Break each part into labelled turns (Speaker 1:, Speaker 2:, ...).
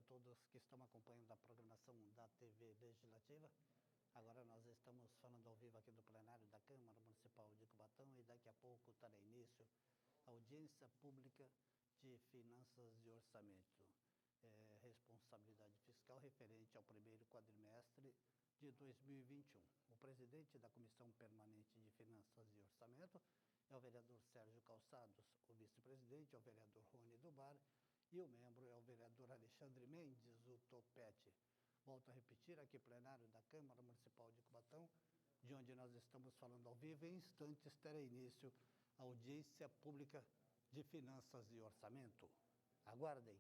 Speaker 1: todos que estão acompanhando a programação da TV Legislativa. Agora nós estamos falando ao vivo aqui do plenário da Câmara Municipal de Cubatão e daqui a pouco terá início a audiência pública de Finanças e Orçamento, responsabilidade fiscal referente ao primeiro quadrimestre de 2021. O presidente da Comissão Permanente de Finanças e Orçamento é o vereador Sérgio Calçados, o vice-presidente é o vereador Rony do Bar e o membro é o vereador Alexandre Mendes, o Topete. Volto a repetir, aqui plenário da Câmara Municipal de Cubatão, de onde nós estamos falando ao vivo, em instantes terá início a audiência pública de Finanças e Orçamento. Aguardem.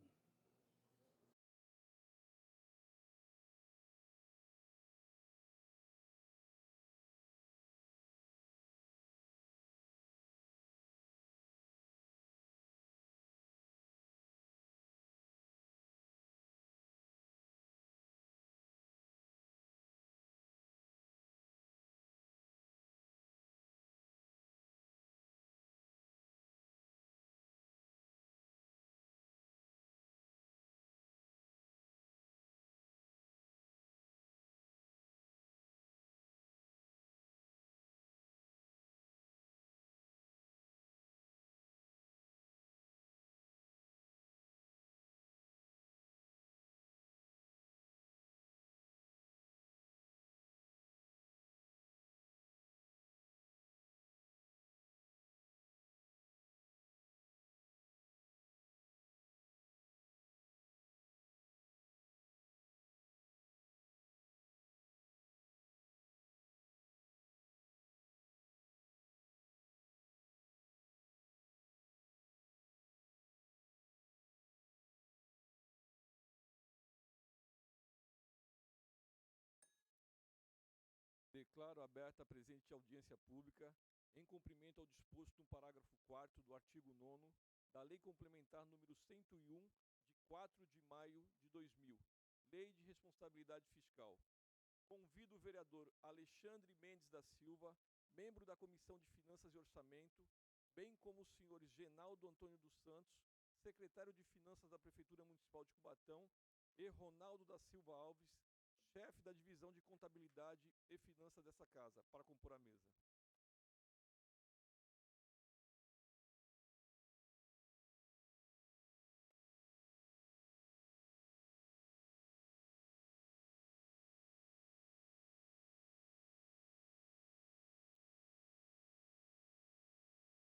Speaker 2: Declaro aberta a presente audiência pública, em cumprimento ao disposto no parágrafo 4º do artigo 9º da Lei Complementar número 101, de 4 de maio de 2000, Lei de Responsabilidade Fiscal. Convido o vereador Alexandre Mendes da Silva, membro da Comissão de Finanças e Orçamento, bem como os senhores Genaldo Antônio dos Santos, secretário de Finanças da Prefeitura Municipal de Cubatão, e Ronaldo da Silva Alves, chefe da Divisão de Contabilidade e Finanças dessa casa, para compor a mesa.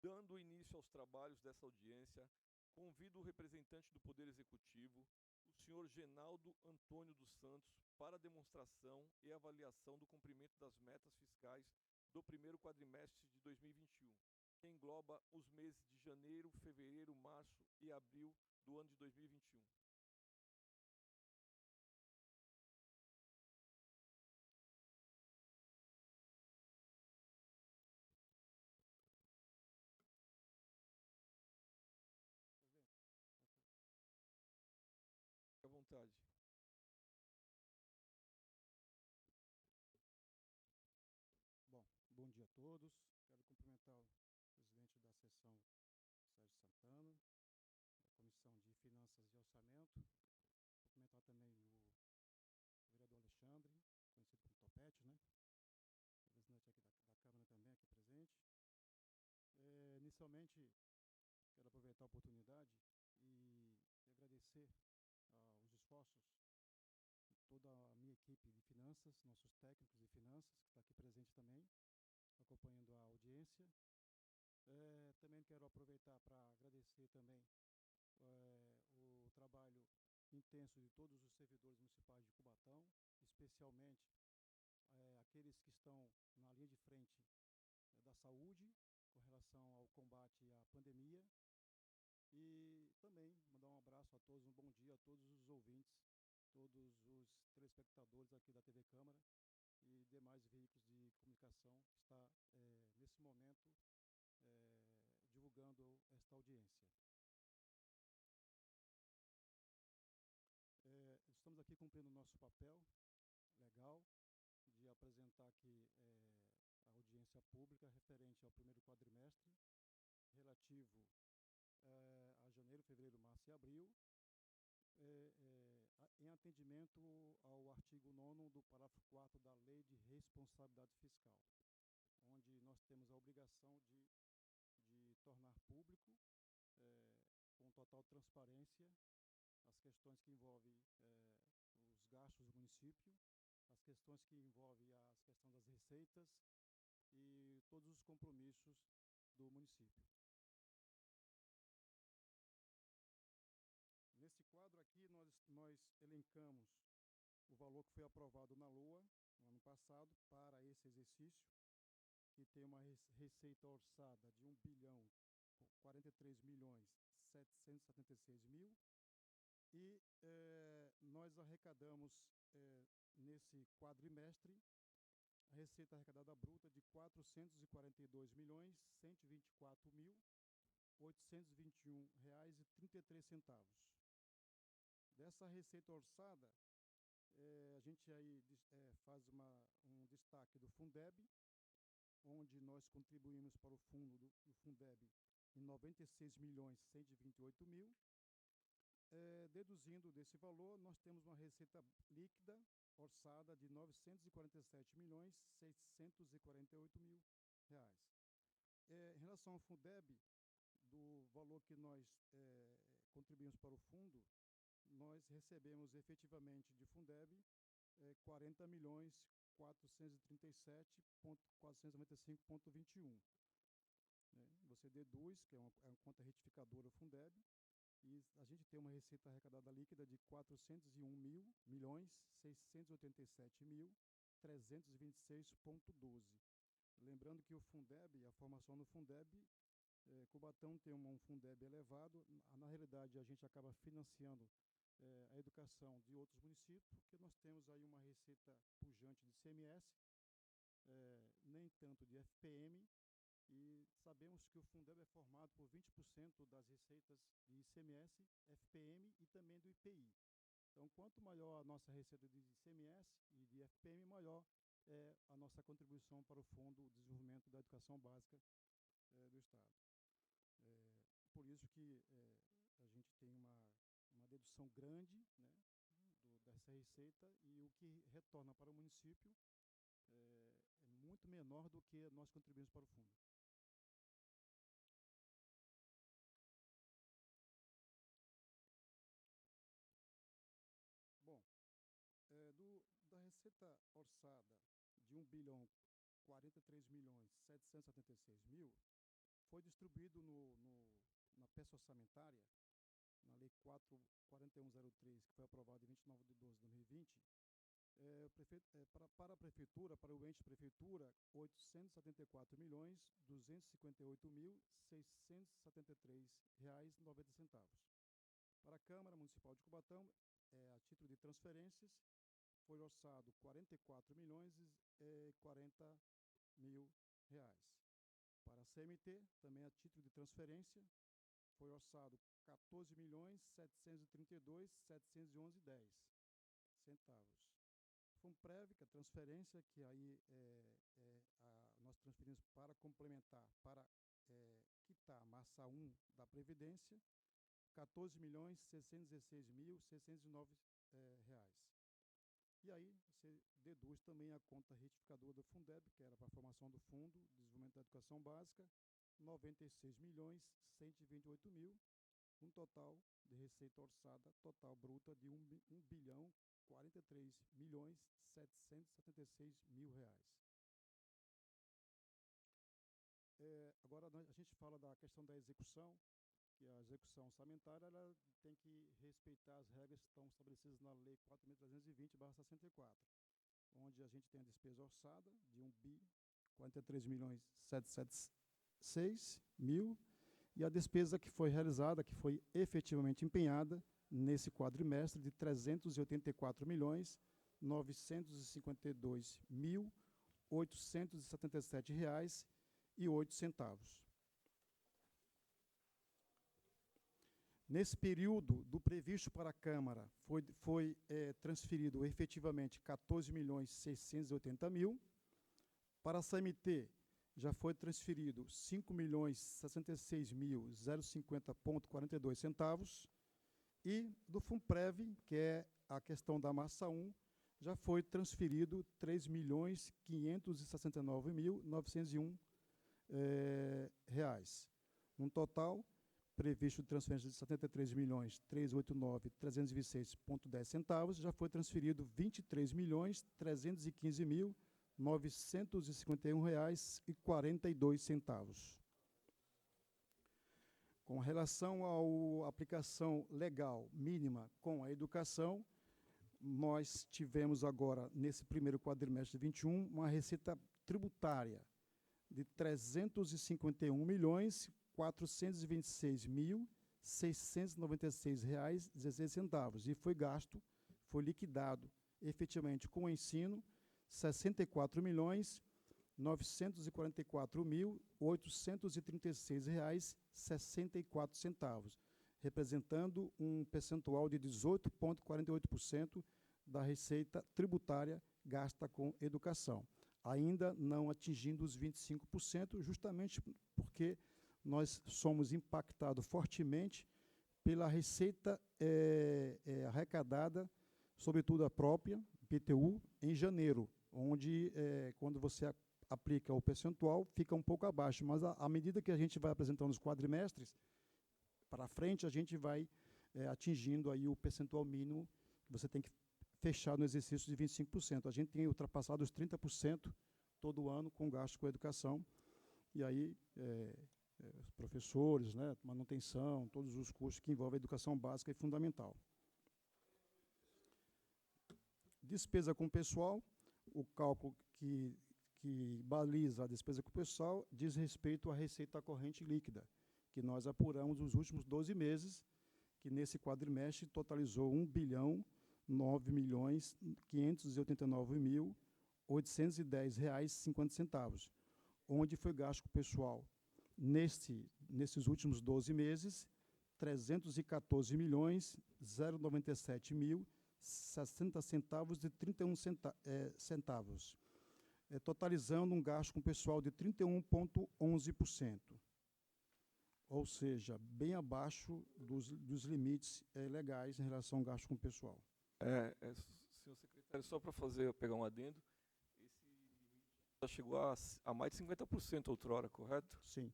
Speaker 2: Dando início aos trabalhos dessa audiência, convido o representante do Poder Executivo, o senhor Genaldo Antônio dos Santos, para a demonstração e avaliação do cumprimento das metas fiscais do primeiro quadrimestre de 2021, que engloba os meses de janeiro, fevereiro, março e abril do ano de 2021. Presidente, fique à vontade.
Speaker 3: Bom dia a todos. Quero cumprimentar o presidente da sessão, Sérgio Santana, da Comissão de Finanças e Orçamento. Cumprimentar também o vereador Alexandre, conhecido como Topete, né? Representante aqui da Câmara também, aqui presente. Inicialmente, quero aproveitar a oportunidade e agradecer os esforços de toda a minha equipe de finanças, nossos técnicos de finanças, que está aqui presente também, acompanhando a audiência. Também quero aproveitar para agradecer também o trabalho intenso de todos os servidores municipais de Cubatão, especialmente aqueles que estão na linha de frente da saúde, com relação ao combate à pandemia. E também mandar um abraço a todos, um bom dia a todos os ouvintes, todos os telespectadores aqui da TV Câmara e demais veículos de comunicação que está, nesse momento, divulgando esta audiência. Estamos aqui cumprindo o nosso papel legal de apresentar aqui a audiência pública referente ao primeiro quadrimestre, relativo a janeiro, fevereiro, março e abril, em atendimento ao artigo 9º do parágrafo 4º da Lei de Responsabilidade Fiscal, onde nós temos a obrigação de tornar público, com total transparência, as questões que envolvem os gastos do município, as questões que envolvem a questão das receitas e todos os compromissos do município. Nesse quadro aqui, nós elencamos o valor que foi aprovado na LOA, no ano passado, para esse exercício, que tem uma receita orçada de 1.043.776.000, e nós arrecadamos, nesse quadrimestre, a receita arrecadada bruta de R$ 442.124.821,33. Dessa receita orçada, a gente aí faz um destaque do Fundeb, onde nós contribuímos para o fundo do Fundeb em 96.128.000. Deduzindo desse valor, nós temos uma receita líquida orçada de R$ 947.648.000. Em relação ao Fundeb, do valor que nós contribuímos para o fundo, nós recebemos efetivamente de Fundeb 40.437.495,21. Você deduz, que é uma conta retificadora Fundeb, e a gente tem uma receita arrecadada líquida de 401.687.326,12. Lembrando que o Fundeb, a formação do Fundeb, Cubatão tem um Fundeb elevado. Na realidade, a gente acaba financiando a educação de outros municípios, porque nós temos aí uma receita pujante de ICMS, nem tanto de FPM, e sabemos que o Fundeb é formado por 20% das receitas de ICMS, FPM e também do IPI. Então, quanto maior a nossa receita de ICMS e de FPM, maior é a nossa contribuição para o Fundo de Desenvolvimento da Educação Básica do Estado. Por isso que a gente tem uma dedução grande, né, dessa receita, e o que retorna para o município é muito menor do que nós contribuímos para o fundo. Bom, da receita orçada de 1.043.776.000, foi distribuído na peça orçamentária, na Lei 4103, que foi aprovada em 29 de 12 de 2020, para a Prefeitura, para o ente Prefeitura, R$ 874.258.673,90. Para a Câmara Municipal de Cubatão, a título de transferências, foi orçado R$ 44.040.000. Para a CMT, também a título de transferência, foi orçado R$ 14.732.711,10. Funprev, que é a transferência, que aí nós transferimos para complementar, para quitar a massa 1 da Previdência, R$ 14.616.609. E aí você deduz também a conta retificadora do Fundeb, que era para a formação do Fundo de Desenvolvimento da Educação Básica, R$ 96.128.000, um total de receita orçada total bruta de R$ 1.043.776.000. Agora a gente fala da questão da execução, que a execução orçamentária ela tem que respeitar as regras que estão estabelecidas na Lei 4.320/64, onde a gente tem a despesa orçada de R$ 1.043.776.000, e a despesa que foi realizada, que foi efetivamente empenhada nesse quadrimestre, de R$ 384.952.877,08. Nesse período do previsto para a Câmara, foi transferido efetivamente R$ 14.680.000. Para a CMT, já foi transferido R$ 5.066.050,42. E do Funprev, que é a questão da massa 1, já foi transferido R$ 3.569.901. Um total previsto de transferência de R$ 73.389.326,10, já foi transferido R$ 23.315.951,42. Com relação à aplicação legal mínima com a educação, nós tivemos agora, nesse primeiro quadrimestre de 21, uma receita tributária de R$ 351.426.696,16 e foi liquidado efetivamente com o ensino R$ 64.944.836,64, representando um percentual de 18,48% da receita tributária gasta com educação, ainda não atingindo os 25%, justamente porque nós somos impactados fortemente pela receita arrecadada, sobretudo a própria IPTU, em janeiro, onde, quando você aplica o percentual, fica um pouco abaixo, mas à medida que a gente vai apresentando os quadrimestres, para frente, a gente vai atingindo aí o percentual mínimo que você tem que fechar no exercício de 25%. A gente tem ultrapassado os 30% todo ano com gasto com educação, e aí professores, né, manutenção, todos os custos que envolvem a educação básica e fundamental. Despesa com pessoal, o cálculo que baliza a despesa com pessoal diz respeito à receita corrente líquida, que nós apuramos nos últimos 12 meses, que nesse quadrimestre totalizou R$ 1.9.589.810,50, onde foi gasto com pessoal nesses últimos 12 meses, R$ 314.097,60 totalizando um gasto com pessoal de 31,11%. Ou seja, bem abaixo dos limites legais em relação ao gasto com pessoal.
Speaker 2: Senhor secretário, só para pegar um adendo, esse limite já chegou a mais de 50% outrora, correto?
Speaker 3: Sim.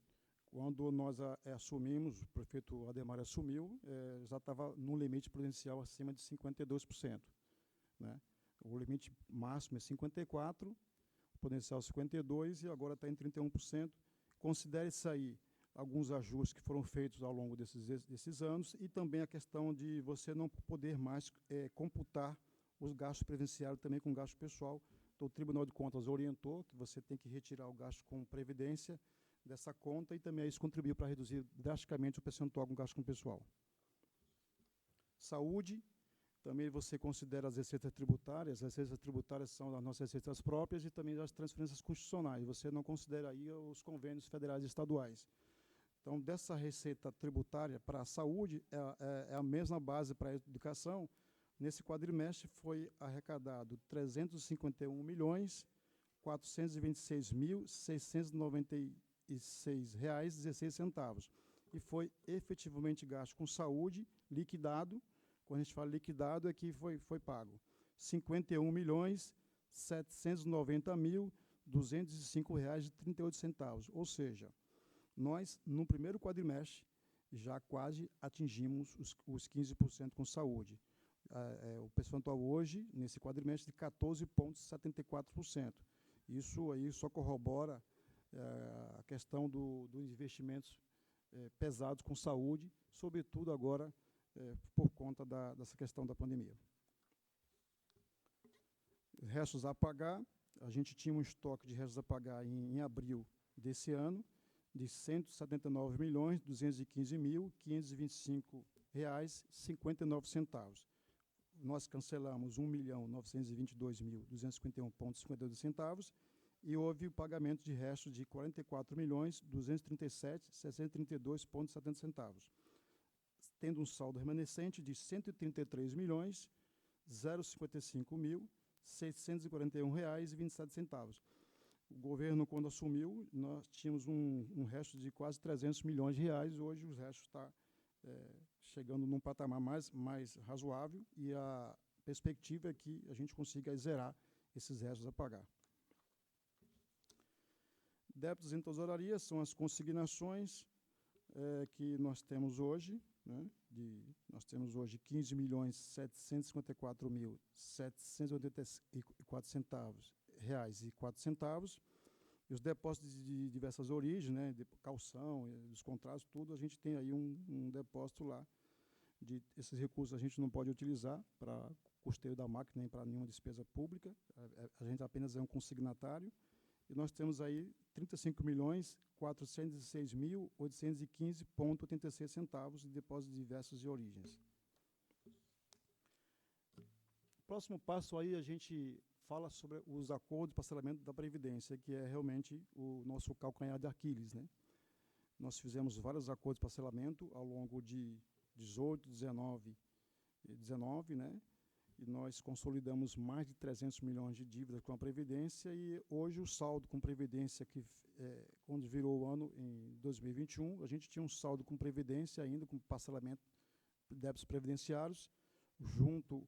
Speaker 3: Quando nós assumimos, o prefeito Adhemar assumiu, já estava num limite prudencial acima de 52%. Né? O limite máximo é 54%, o prudencial 52%, e agora está em 31%. Considere-se aí alguns ajustes que foram feitos ao longo desses anos, e também a questão de você não poder mais computar os gastos previdenciários também com gasto pessoal. Então, o Tribunal de Contas orientou que você tem que retirar o gasto com previdência dessa conta, e também isso contribuiu para reduzir drasticamente o percentual com gasto com pessoal. Saúde, também você considera as receitas tributárias são as nossas receitas próprias e também as transferências constitucionais, você não considera aí os convênios federais e estaduais. Então, dessa receita tributária para a saúde, é a mesma base para a educação. Nesse quadrimestre foi arrecadado R$ 351.426.696,16, e foi efetivamente gasto com saúde, liquidado. Quando a gente fala liquidado, é que foi pago R$ 51.790.205,38, ou seja, nós, no primeiro quadrimestre, já quase atingimos os 15% com saúde. O percentual hoje, nesse quadrimestre, de 14,74%. Isso aí só corrobora a questão dos investimentos pesados com saúde, sobretudo agora por conta dessa questão da pandemia. Restos a pagar, a gente tinha um estoque de restos a pagar em abril desse ano, de R$ 179.215.525,59. Nós cancelamos R$ 1.922.251,52 e houve o pagamento de restos de R$ 44.237.632,70, tendo um saldo remanescente de R$ 133.055.641,27. O governo, quando assumiu, nós tínhamos um resto de quase R$ 300 milhões. Hoje, os restos estão chegando num patamar mais razoável, e perspectiva é que a gente consiga zerar esses restos a pagar. Débitos em tesouraria são as consignações que nós temos hoje, né? Nós temos hoje 15.754.784 reais e 4 centavos. E os depósitos de diversas origens, né? De calção, dos contratos, tudo, a gente tem aí um depósito lá. Esses recursos a gente não pode utilizar para custeio da máquina, nem para nenhuma despesa pública. A gente apenas é um consignatário. E nós temos aí 35.406.815,86 centavos de depósitos diversos de origens. Próximo passo aí, a gente fala sobre os acordos de parcelamento da Previdência, que é realmente o nosso calcanhar de Aquiles, né? Nós fizemos vários acordos de parcelamento ao longo de 18, 19 e 19, né? E nós consolidamos mais de 300 milhões de dívidas com a Previdência, e hoje o saldo com Previdência, quando virou o ano, em 2021, a gente tinha um saldo com Previdência ainda, com parcelamento de débitos previdenciários, junto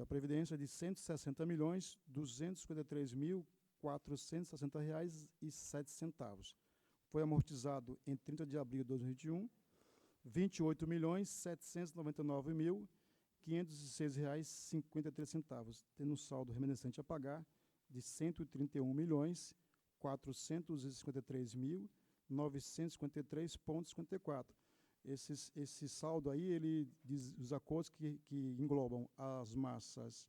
Speaker 3: à Previdência, de R$ 160.253.460,07. Foi amortizado em 30 de abril de 2021, R$ 28.799.506,53, tendo um saldo remanescente a pagar de R$ 131.453.953,54. Esse saldo aí, ele diz os acordos que englobam as massas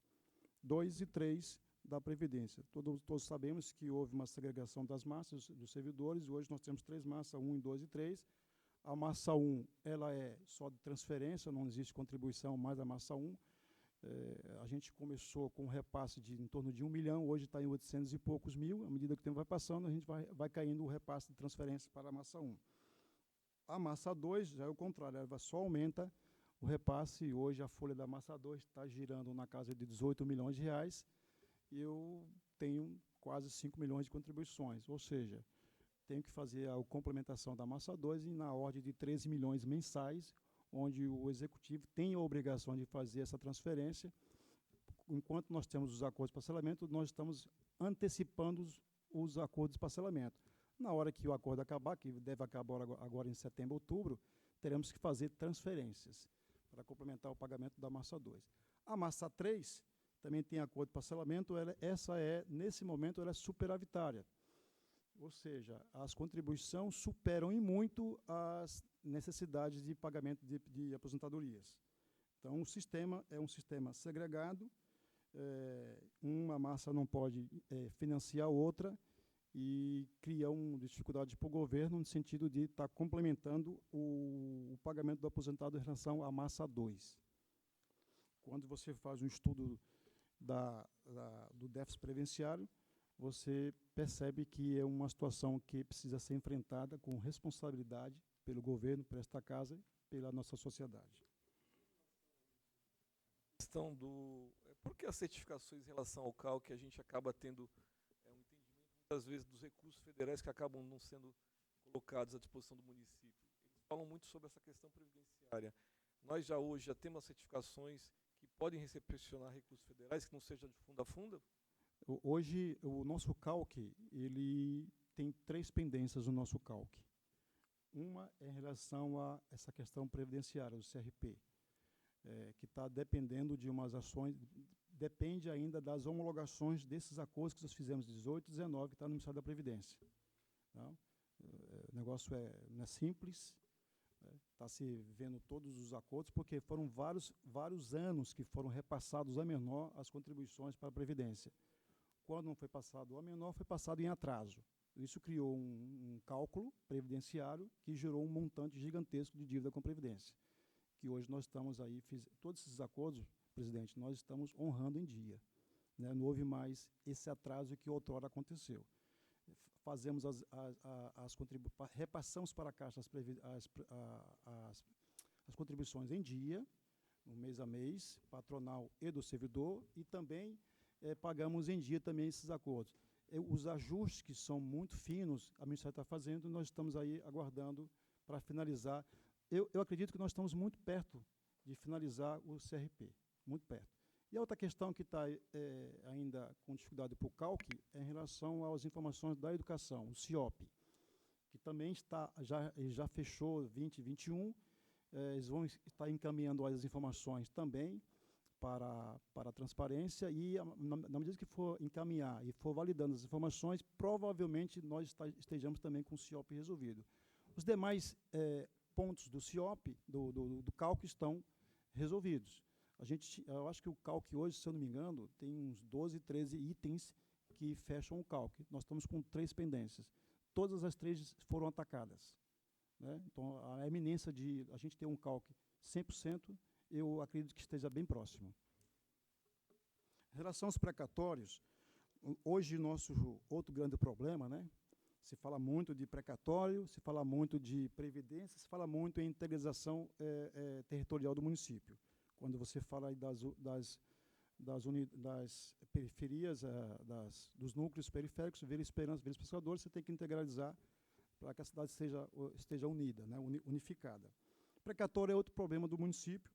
Speaker 3: 2 e 3 da Previdência. Todos sabemos que houve uma segregação das massas dos servidores, e hoje nós temos 3 massas, 1, 2 e 3. A massa 1, ela é só de transferência, não existe contribuição mais da massa 1. A gente começou com um repasse de em torno de 1 milhão, hoje está em 800 e poucos mil. À medida que o tempo vai passando, a gente vai caindo o repasse de transferência para a massa 1. A massa 2 já é o contrário, ela só aumenta o repasse, e hoje a folha da massa 2 está girando na casa de 18 milhões de reais, e eu tenho quase 5 milhões de contribuições, ou seja, tenho que fazer a complementação da massa 2 na ordem de 13 milhões mensais, onde o executivo tem a obrigação de fazer essa transferência. Enquanto nós temos os acordos de parcelamento, nós estamos antecipando os acordos de parcelamento. Na hora que o acordo acabar, que deve acabar agora em setembro, outubro, teremos que fazer transferências para complementar o pagamento da massa 2. A massa 3 também tem acordo de parcelamento, nesse momento, ela é superavitária. Ou seja, as contribuições superam em muito as necessidades de pagamento de aposentadorias. Então, o sistema é um sistema segregado, uma massa não pode financiar outra, e cria uma dificuldade para o governo no sentido de estar complementando o pagamento do aposentado em relação à massa 2. Quando você faz um estudo do déficit previdenciário, você percebe que é uma situação que precisa ser enfrentada com responsabilidade pelo governo, por esta casa e pela nossa sociedade.
Speaker 2: Por que as certificações em relação ao CAL, que a gente acaba tendo um entendimento, muitas vezes, dos recursos federais que acabam não sendo colocados à disposição do município? Eles falam muito sobre essa questão previdenciária. Nós hoje já temos certificações que podem recepcionar recursos federais, que não seja de fundo a fundo?
Speaker 3: Hoje, o nosso CALC, ele tem 3 pendências no nosso CALC. Uma é em relação a essa questão previdenciária, o CRP, que está dependendo de umas ações, depende ainda das homologações desses acordos que nós fizemos, 18 e 19, que está no Ministério da Previdência. Então, o negócio não é simples, está se vendo todos os acordos, porque foram vários anos que foram repassados a menor as contribuições para a Previdência. Quando não foi passado a menor, foi passado em atraso. Isso criou um cálculo previdenciário que gerou um montante gigantesco de dívida com a Previdência, que hoje nós estamos aí, todos esses acordos, presidente, nós estamos honrando em dia, né? Não houve mais esse atraso que outrora aconteceu. Fazemos repassamos para a Caixa as contribuições em dia, no mês a mês, patronal e do servidor, e também pagamos em dia também esses acordos. Os ajustes, que são muito finos, a Ministério está fazendo, nós estamos aí aguardando para finalizar. Eu acredito que nós estamos muito perto de finalizar o CRP, muito perto. E a outra questão que está ainda com dificuldade para o CALC é em relação às informações da educação, o CIOP, que também já fechou 2021, eles vão estar encaminhando as informações também para a transparência e, na medida que for encaminhar e for validando as informações, provavelmente nós estejamos também com o CIOP resolvido. Os demais pontos do CIOP, do CALC, estão resolvidos. Eu acho que o CALC hoje, se eu não me engano, tem uns 12, 13 itens que fecham o CALC. Nós estamos com 3 pendências. Todas as 3 foram atacadas, né? Então, a eminência de a gente ter um CALC 100%, eu acredito que esteja bem próximo. Em relação aos precatórios, hoje nosso outro grande problema, né? Se fala muito de precatório, se fala muito de previdência, se fala muito em integralização territorial do município. Quando você fala aí das periferias, dos núcleos periféricos, Vila Esperança, Vila Pescador, você tem que integralizar para que a cidade esteja unida, né, unificada. Precatório é outro problema do município,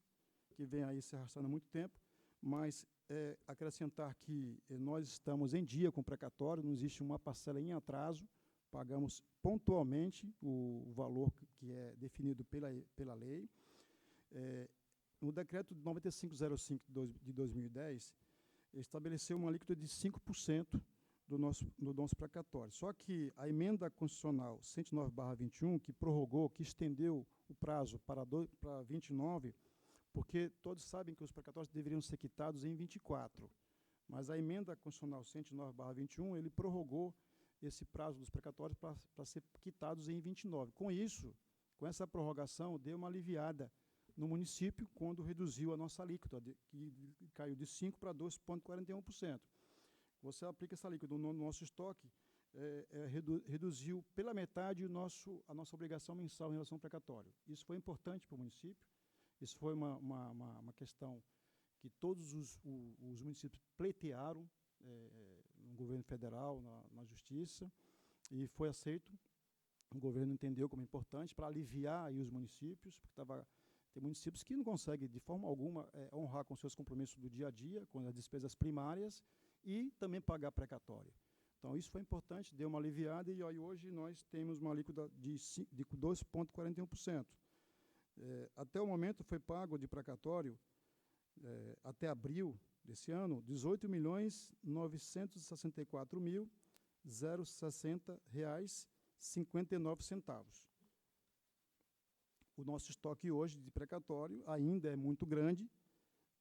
Speaker 3: que vem aí se arrastando há muito tempo, mas acrescentar que nós estamos em dia com o precatório, não existe uma parcela em atraso, pagamos pontualmente o valor que é definido pela lei. No decreto 9505 de 2010, estabeleceu uma alíquota de 5% do nosso precatório. Só que a emenda constitucional 109/21, que prorrogou, que estendeu o prazo para 29, porque todos sabem que os precatórios deveriam ser quitados em 24, mas a emenda constitucional 109/21, ele prorrogou esse prazo dos precatórios para ser quitados em 29. Com isso, com essa prorrogação, deu uma aliviada no município quando reduziu a nossa alíquota, que caiu de 5% para 2,41%. Você aplica essa alíquota no nosso estoque, reduziu pela metade a nossa obrigação mensal em relação ao precatório. Isso foi importante para o município, isso foi uma questão que todos os municípios pleitearam no governo federal, na justiça, e foi aceito. O governo entendeu como importante para aliviar aí os municípios, porque tem municípios que não conseguem, de forma alguma, honrar com seus compromissos do dia a dia, com as despesas primárias, e também pagar precatório. Então, isso foi importante, deu uma aliviada, e aí, hoje nós temos uma alíquota de 2,41%. Até o momento foi pago de precatório, até abril desse ano, R$ 18.964.060,59. O nosso estoque hoje de precatório ainda é muito grande,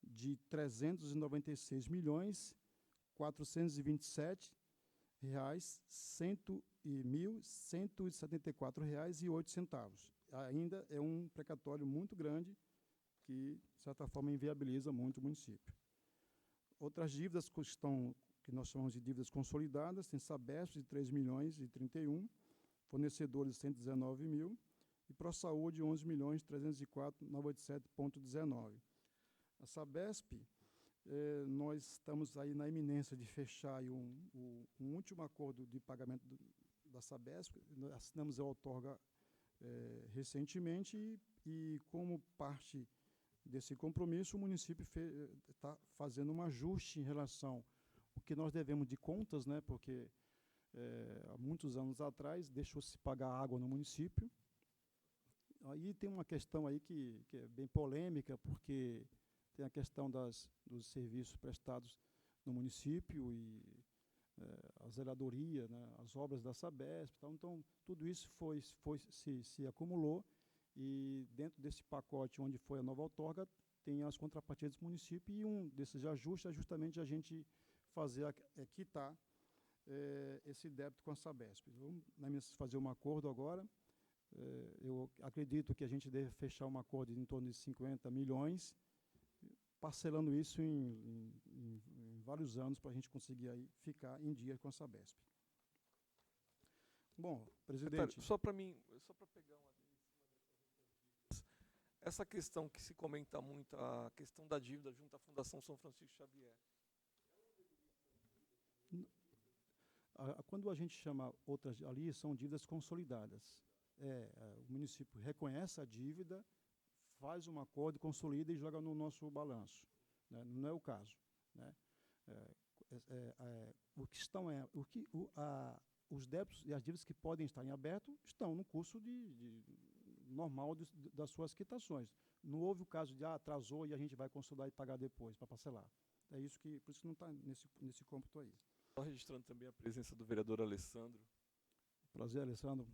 Speaker 3: de R$ 397.174,08. Ainda é um precatório muito grande que, de certa forma, inviabiliza muito o município. Outras dívidas que nós chamamos de dívidas consolidadas, tem Sabesp de 3.031.000, fornecedores 119.000, e ProSaúde 11.304.987,19. A Sabesp, nós estamos aí na iminência de fechar aí um último acordo de pagamento da Sabesp. Nós assinamos a outorga recentemente e, como parte desse compromisso, o município está fazendo um ajuste em relação ao que nós devemos de contas, né, porque há muitos anos atrás deixou-se pagar água no município. Aí tem uma questão aí que é bem polêmica, porque tem a questão dos serviços prestados no município e a zeladoria, né, as obras da Sabesp. Então, tudo isso se acumulou, e dentro desse pacote onde foi a nova outorga, tem as contrapartidas do município, e um desses ajustes é justamente a gente quitar esse débito com a Sabesp. Vamos fazer um acordo agora. Eu acredito que a gente deve fechar um acordo em torno de 50 milhões, parcelando isso em vários anos, para a gente conseguir aí ficar em dia com a Sabesp. Bom, presidente...
Speaker 2: Só para pegar uma essa questão que se comenta muito, a questão da dívida junto à Fundação São Francisco Xavier.
Speaker 3: Quando a gente chama outras ali, são dívidas consolidadas. O município reconhece a dívida, faz um acordo, consolida e joga no nosso balanço, né? Não é o caso. né? O que estão os débitos e as dívidas que podem estar em aberto estão no curso normal das suas quitações. Não houve o caso de atrasou e a gente vai consolidar e pagar depois para parcelar. Por isso que não está nesse cômputo aí.
Speaker 2: Só registrando também a presença do vereador Alessandro.
Speaker 3: Prazer, Alessandro.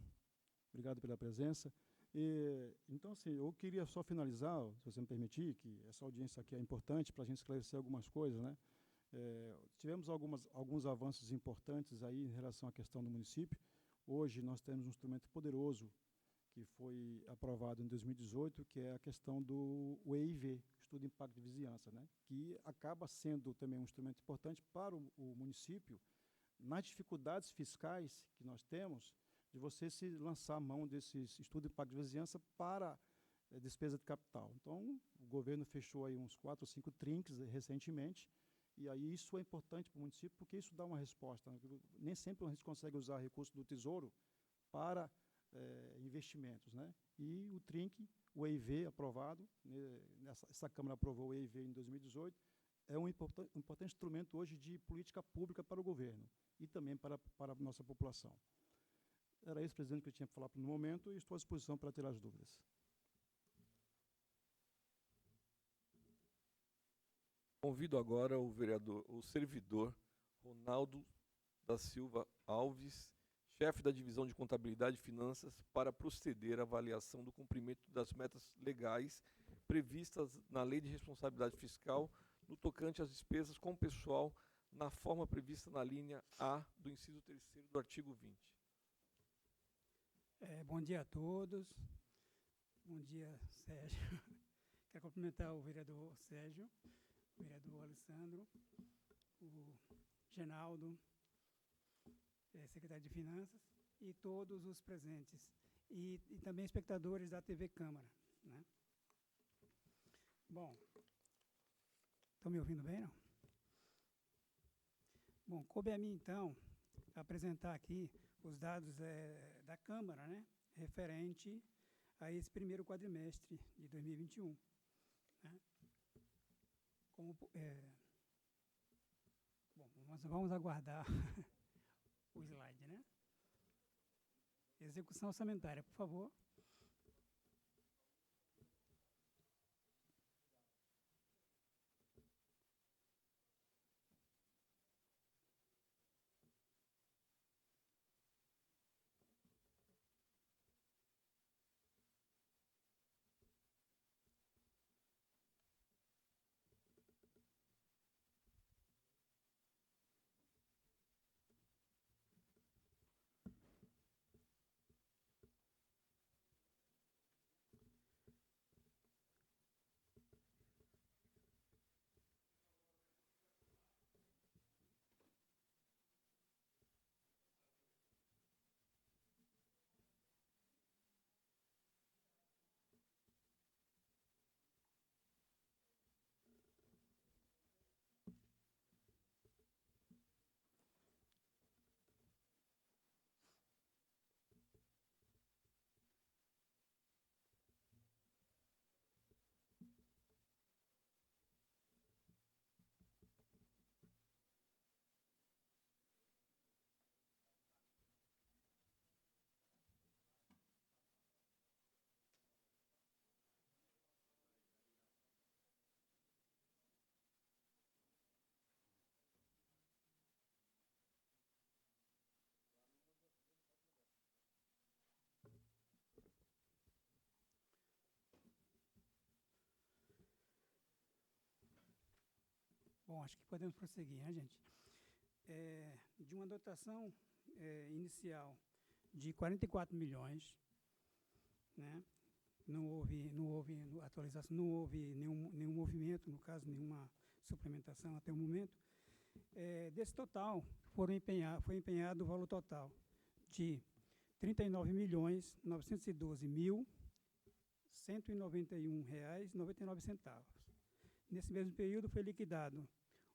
Speaker 3: Obrigado pela presença. Então, assim, eu queria só finalizar, se você me permitir, que essa audiência aqui é importante para a gente esclarecer algumas coisas, né? Tivemos alguns avanços importantes aí em relação à questão do município. Hoje nós temos um instrumento poderoso que foi aprovado em 2018, que é a questão do EIV, Estudo de Impacto de Vizinhança, né? Que acaba sendo também um instrumento importante para o município nas dificuldades fiscais que nós temos, de você se lançar a mão desses estudos de impacto de vizinhança para despesa de capital. Então, o governo fechou aí uns 4 ou 5 trinques recentemente, e aí isso é importante para o município, porque isso dá uma resposta, né? Nem sempre a gente consegue usar recursos do Tesouro para investimentos, né? E o trinque, o EIV aprovado, né, essa Câmara aprovou o EIV em 2018, é um importante instrumento hoje de política pública para o governo e também para a nossa população. Era isso, presidente, que eu tinha para falar no momento e estou à disposição para tirar as dúvidas.
Speaker 2: Convido agora o servidor Ronaldo da Silva Alves, chefe da Divisão de Contabilidade e Finanças, para proceder à avaliação do cumprimento das metas legais previstas na Lei de Responsabilidade Fiscal no tocante às despesas com pessoal na forma prevista na linha A do inciso 3º do artigo 20.
Speaker 4: Bom dia a todos. Bom dia, Sérgio. Quero cumprimentar o vereador Sérgio, o vereador Alessandro, o Genaldo, secretário de Finanças, e todos os presentes, e também espectadores da TV Câmara, né? Bom, estão me ouvindo bem, não? Bom, coube a mim, então, apresentar aqui os dados da Câmara, né, referente a esse primeiro quadrimestre de 2021. Né? Bom, nós vamos aguardar o slide, né? Execução orçamentária, por favor. Bom, acho que podemos prosseguir, né, gente? De uma dotação inicial de 44 milhões, né? Não houve atualização, não houve nenhum movimento, no caso, nenhuma suplementação até o momento. Desse total, foi empenhado o valor total de R$ 39.912.191,99. Nesse mesmo período, foi liquidado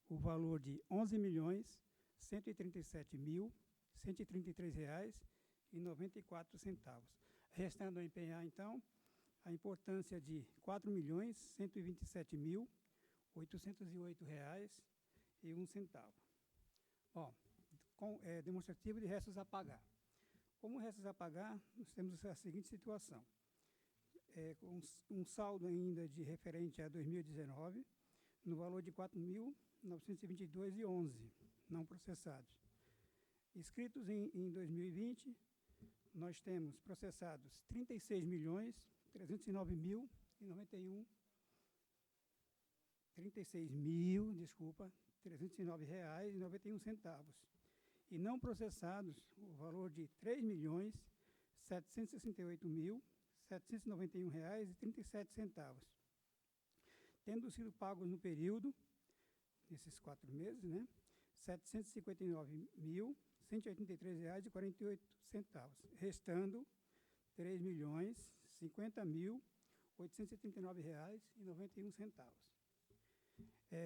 Speaker 4: o valor de R$ 11.137.133,94. Restando a empenhar, então, a importância de R$ 4.127.808,00 Bom, demonstrativo de restos a pagar. Como restos a pagar, nós temos a seguinte situação. Com um saldo ainda de referente a 2019, no valor de R$ 4.922,11, não processados. Inscritos em 2020, nós temos processados R$ 36.309.091, R$36.309,91. E não processados, o valor de R$ 3.768.791,37. Tendo sido pagos no período, nesses 4 meses, né, R$ 759.183,48, restando R$ 3.050.839,91.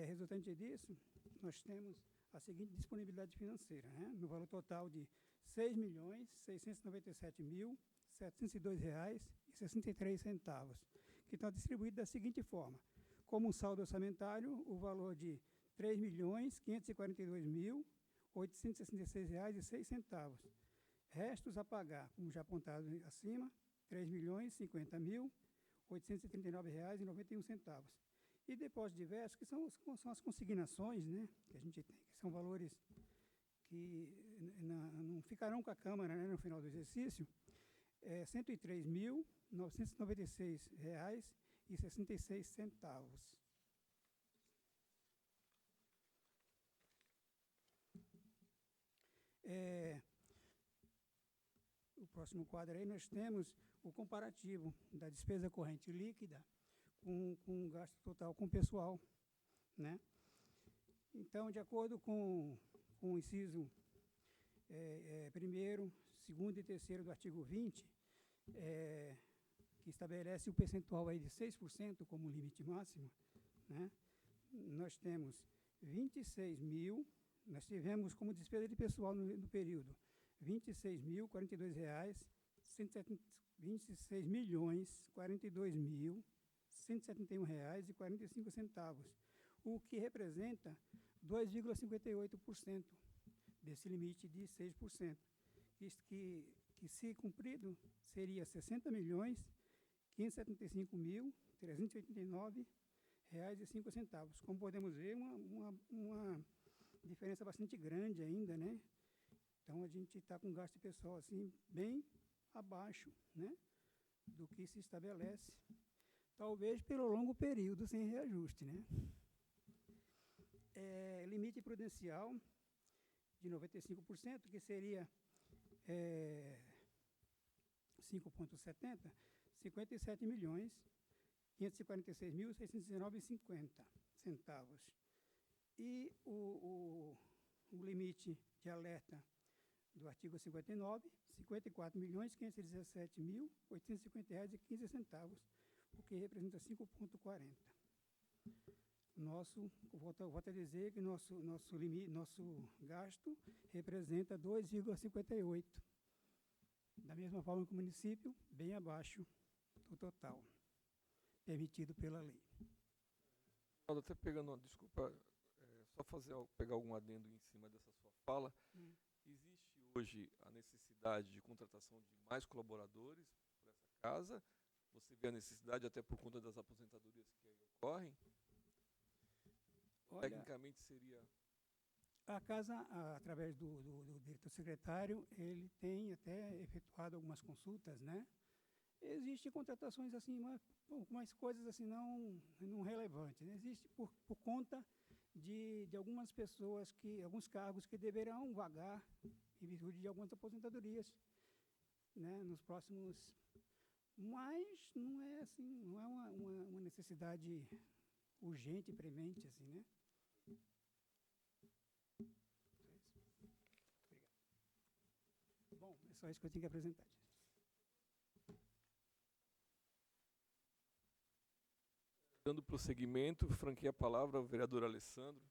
Speaker 4: Resultante disso, nós temos a seguinte disponibilidade financeira, né, no valor total de R$ 6.697.702,63, que estão distribuídos da seguinte forma. Como saldo orçamentário, o valor de R$ 3.542.866,06. Restos a pagar, como já apontado acima, R$ 3.050.839,91. E depósitos diversos, que são as consignações, né, que a gente tem, que são valores que não ficarão com a Câmara, né, no final do exercício, R$ 103.996,66. O próximo quadro aí nós temos o comparativo da despesa corrente líquida com o gasto total com o pessoal, né? Então, de acordo com o inciso 1º, 2º e 3º do artigo 20, que estabelece o percentual aí de 6% como limite máximo, né? Nós temos 26 mil, nós tivemos como despesa de pessoal no período R$ 26.042,171,45, o que representa 2,58% desse limite de 6%, que se cumprido, seria R$ 60.575.389,05. Como podemos ver, uma diferença bastante grande ainda, né? Então, a gente está com gasto pessoal assim, bem abaixo, né, do que se estabelece, talvez pelo longo período sem reajuste, né? Limite prudencial de 95%, que seria 5,70, R$ 57.546.619,50. E o limite de alerta do artigo 59, R$ 54.517.850,15, o que representa 5,40. Volto a dizer que nosso gasto representa 2,58. Da mesma forma que o município, bem abaixo do total permitido pela lei.
Speaker 2: Até pegando, desculpa, só pegar algum adendo em cima dessa sua fala. Existe hoje a necessidade de contratação de mais colaboradores por essa casa? Você vê a necessidade até por conta das aposentadorias que aí ocorrem?
Speaker 4: Olha,
Speaker 2: tecnicamente seria...
Speaker 4: A casa, através do diretor secretário, ele tem até efetuado algumas consultas, né? Existem contratações assim, mas coisas assim não relevantes, né? Existe por conta de algumas pessoas, alguns cargos que deverão vagar em virtude de algumas aposentadorias, né, nos próximos... Mas não é assim, não é uma necessidade urgente, premente, assim, né? Bom, é só isso que eu tinha que apresentar.
Speaker 2: Dando prosseguimento, franqueia a palavra ao vereador Alessandro.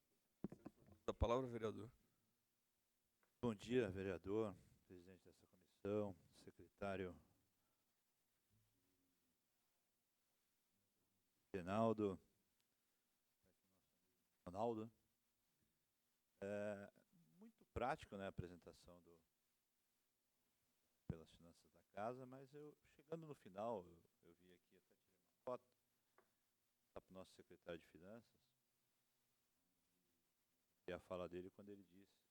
Speaker 2: Da palavra, vereador.
Speaker 5: Bom dia, vereador, presidente dessa comissão, secretário Reinaldo, Ronaldo, Muito prático, né, a apresentação pelas finanças da casa, mas chegando no final, eu vi aqui, até tirei uma foto, está para o nosso secretário de Finanças, e a fala dele quando ele disse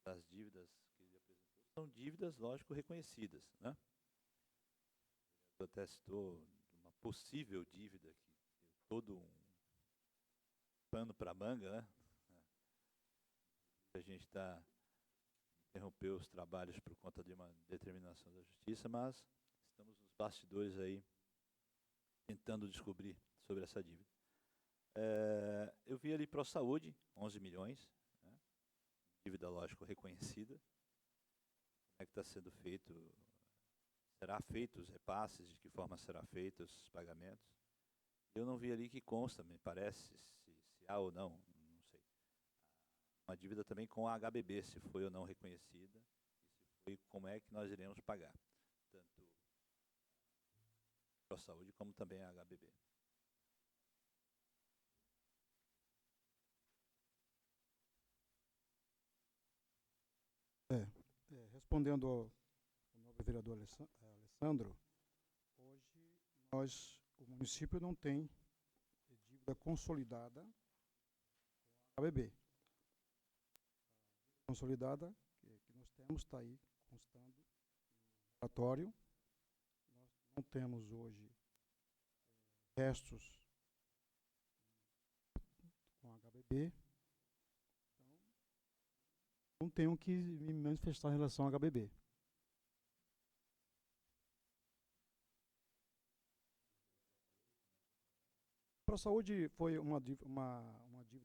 Speaker 5: das dívidas que ele apresentou. São dívidas, lógico, reconhecidas, né? Ele até citou uma possível dívida que tem todo um pano para manga, né? A gente interrompeu os trabalhos por conta de uma determinação da justiça, mas estamos nos bastidores aí tentando descobrir sobre essa dívida. Eu vi ali ProSaúde, 11 milhões, né? Dívida, lógico, reconhecida. Como é que está sendo feito? Será feito os repasses? De que forma será feito os pagamentos? Eu não vi ali que consta, me parece, se há ou não, não sei. Uma dívida também com a HBB, se foi ou não reconhecida, e se foi, como é que nós iremos pagar, tanto ProSaúde como também a HBB.
Speaker 3: Respondendo ao nobre vereador Alessandro, hoje o município não tem dívida consolidada com a HBB. Consolidada que nós temos está aí constando no relatório. Nós não temos hoje restos com a HBB. Então, não tenho que me manifestar em relação à HBB. ProSaúde foi uma dívida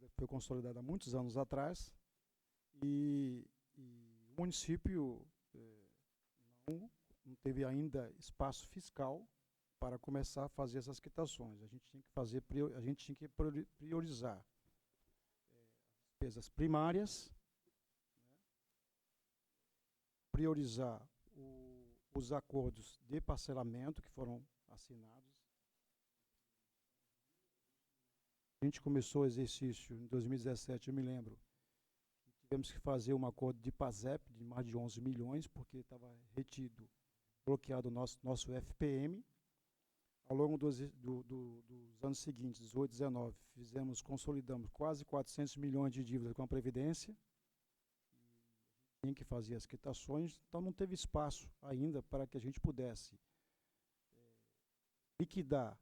Speaker 3: que foi consolidada há muitos anos atrás e o município não teve ainda espaço fiscal para começar a fazer essas quitações. A gente tinha que priorizar despesas primárias, priorizar os acordos de parcelamento que foram assinados. A gente começou o exercício em 2017, eu me lembro. Tivemos que fazer um acordo de PASEP de mais de 11 milhões, porque estava retido, bloqueado o nosso FPM. Ao longo dos anos seguintes, 18, 19, consolidamos quase 400 milhões de dívidas com a Previdência. Tinha que fazer as quitações, então não teve espaço ainda para que a gente pudesse liquidar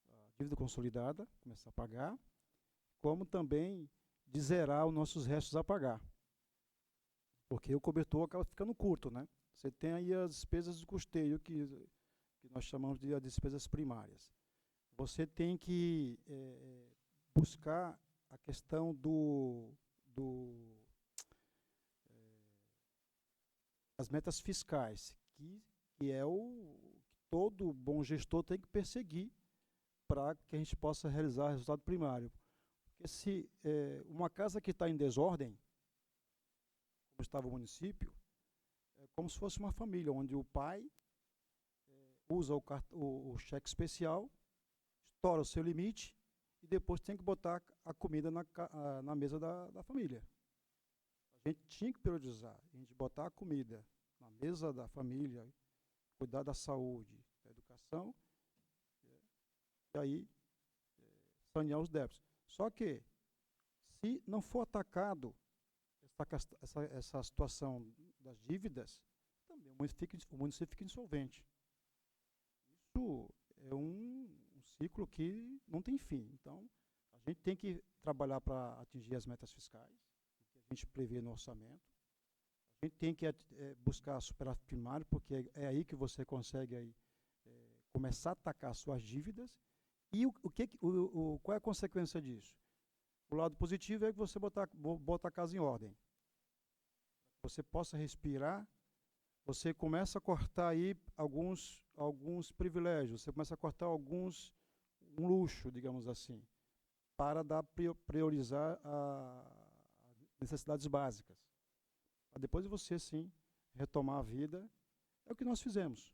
Speaker 3: a dívida consolidada, começar a pagar, como também de zerar os nossos restos a pagar. Porque o cobertor acaba ficando curto, né? Você tem aí as despesas de custeio, que nós chamamos de despesas primárias. Você tem que buscar a questão das metas fiscais, que é o que todo bom gestor tem que perseguir para que a gente possa realizar resultado primário. Porque se uma casa que está em desordem, como estava o município, é como se fosse uma família, onde o pai usa o cheque especial, estoura o seu limite e depois tem que botar a comida na mesa da família. A gente tinha que priorizar, a gente botar a comida na mesa da família, cuidar da saúde, da educação, e aí sanear os débitos. Só que, se não for atacado essa situação das dívidas, também o município fica insolvente. Isso é um ciclo que não tem fim. Então, a gente tem que trabalhar para atingir as metas fiscais, que a gente prevê no orçamento. A gente tem que buscar superávit primário, porque é aí que você consegue aí, começar a atacar suas dívidas. E qual é a consequência disso? O lado positivo é que você bota a casa em ordem. Você possa respirar, você começa a cortar aí alguns privilégios, você começa a cortar um luxo, digamos assim, para priorizar as necessidades básicas. Para depois você, sim, retomar a vida. É o que nós fizemos.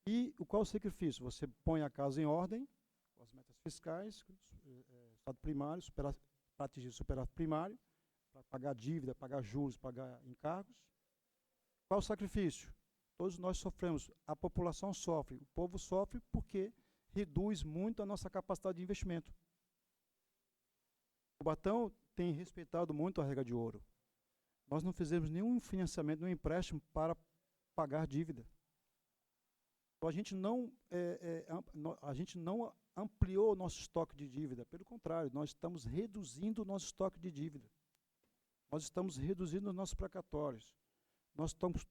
Speaker 3: E qual é o sacrifício? Você põe a casa em ordem, com as metas fiscais, estado primário, para atingir o superávit primário, para pagar dívida, pagar juros, pagar encargos. Qual o sacrifício? Todos nós sofremos, a população sofre, o povo sofre porque reduz muito a nossa capacidade de investimento. O Cubatão tem respeitado muito a regra de ouro. Nós não fizemos nenhum financiamento, nenhum empréstimo para pagar dívida. Então, a gente não ampliou o nosso estoque de dívida. Pelo contrário, nós estamos reduzindo o nosso estoque de dívida. Nós estamos reduzindo os nossos precatórios.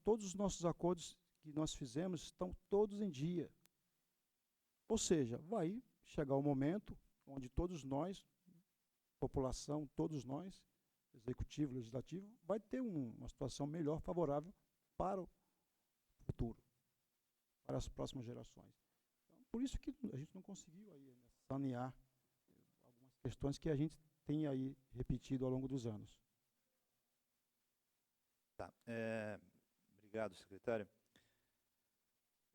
Speaker 3: Todos os nossos acordos que nós fizemos estão todos em dia. Ou seja, vai chegar o momento onde todos nós, população, todos nós, executivo, legislativo, vai ter uma situação melhor, favorável para o futuro, para as próximas gerações. Então, por isso que a gente não conseguiu aí sanear algumas questões que a gente tem aí repetido ao longo dos anos.
Speaker 5: Tá. Obrigado, secretário.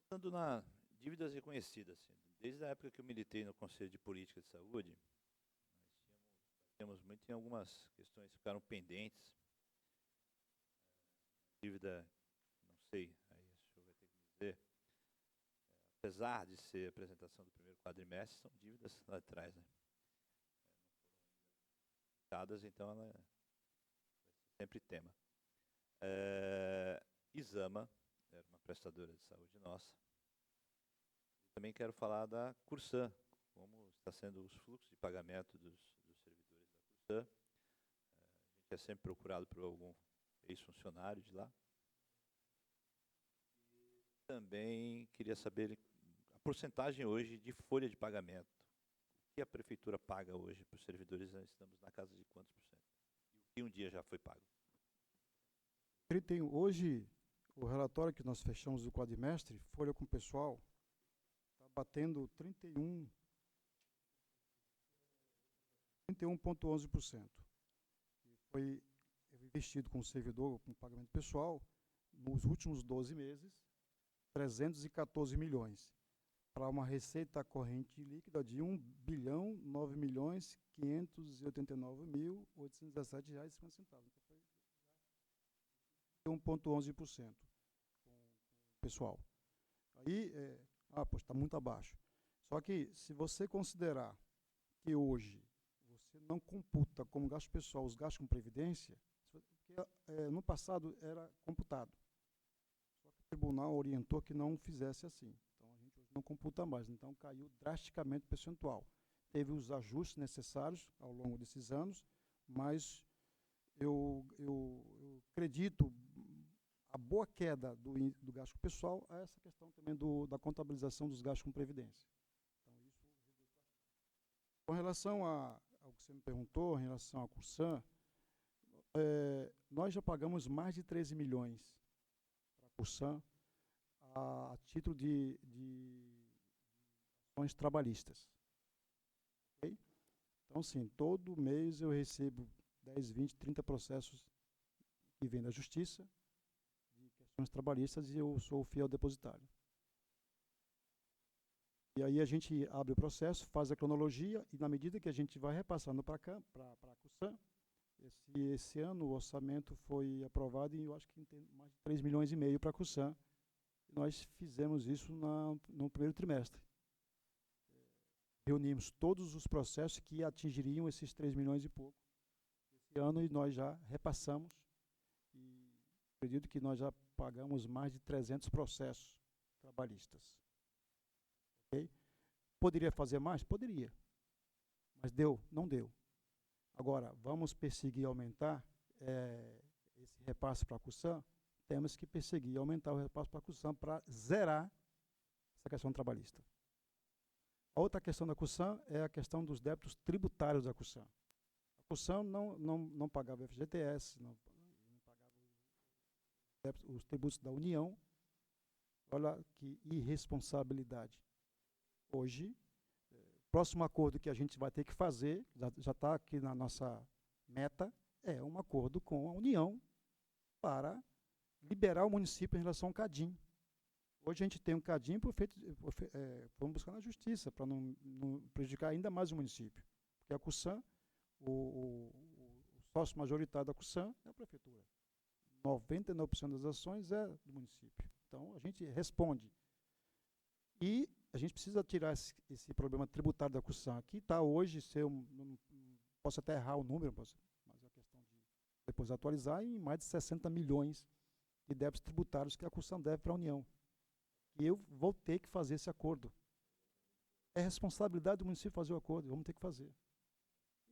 Speaker 5: Falando na dívidas reconhecidas, desde a época que eu militei no Conselho de Política de Saúde, nós tínhamos muito em algumas questões que ficaram pendentes. Dívida, não sei, aí o senhor vai ter que me dizer, apesar de ser a apresentação do primeiro quadrimestre, são dívidas lá atrás, né? Então ela é sempre tema. Isama era uma prestadora de saúde nossa. Também quero falar da Cursan, como está sendo os fluxos de pagamento dos servidores da Cursan. A gente é sempre procurado por algum ex-funcionário de lá. E também queria saber a porcentagem hoje de folha de pagamento. O que a prefeitura paga hoje para os servidores? Nós estamos na casa de quantos por cento? E um dia já foi pago?
Speaker 3: Hoje, o relatório que nós fechamos do quadrimestre, folha com o pessoal, está batendo 31,11%. Foi investido com o servidor, com pagamento pessoal, nos últimos 12 meses, 314 milhões, para uma receita corrente líquida de R$ 1.9.589.817,50. Então, foi 1,11% pessoal. Aí, está muito abaixo. Só que, se você considerar que hoje você não computa como gasto pessoal os gastos com previdência, porque no passado era computado. Só que o tribunal orientou que não fizesse assim. Então, a gente hoje não computa mais. Então, caiu drasticamente o percentual. Teve os ajustes necessários ao longo desses anos, mas eu acredito a boa queda do gasto pessoal a essa questão também da contabilização dos gastos com previdência. Então, isso com relação ao que você me perguntou, em relação à Cursan, nós já pagamos mais de 13 milhões para a Cursan a título de ações trabalhistas. Okay? Então, sim, todo mês eu recebo 10, 20, 30 processos que vêm da Justiça, de questões trabalhistas, e eu sou o fiel depositário. E aí a gente abre o processo, faz a cronologia, e na medida que a gente vai repassando para a Cursan, esse ano o orçamento foi aprovado e eu acho que tem mais de 3 milhões e meio para a Cursan. Nós fizemos isso no primeiro trimestre. Reunimos todos os processos que atingiriam esses 3 milhões e pouco esse ano, e nós já repassamos, e acredito que nós já pagamos mais de 300 processos trabalhistas. Okay? Poderia fazer mais? Poderia. Mas não deu. Agora, vamos perseguir e aumentar esse repasse para a Cursan? Temos que perseguir e aumentar o repasse para a Cursan para zerar essa questão trabalhista. A outra questão da Cursan é a questão dos débitos tributários da Cursan. A Cursan não pagava o FGTS, não pagava os tributos da União. Olha que irresponsabilidade. Hoje, o próximo acordo que a gente vai ter que fazer, já está aqui na nossa meta, é um acordo com a União para liberar o município em relação ao CADIM. Hoje a gente tem um CADIM vamos buscar na justiça, para não prejudicar ainda mais o município. Porque a Cursan, o sócio majoritário da CUSAM é a prefeitura. 99% das ações é do município. Então, a gente responde. E a gente precisa tirar esse problema tributário da CUSAM, que está hoje, posso até errar o número, mas é questão de depois atualizar, em mais de 60 milhões de débitos tributários que a CUSAM deve para a União. E eu vou ter que fazer esse acordo. É responsabilidade do município fazer o acordo, vamos ter que fazer.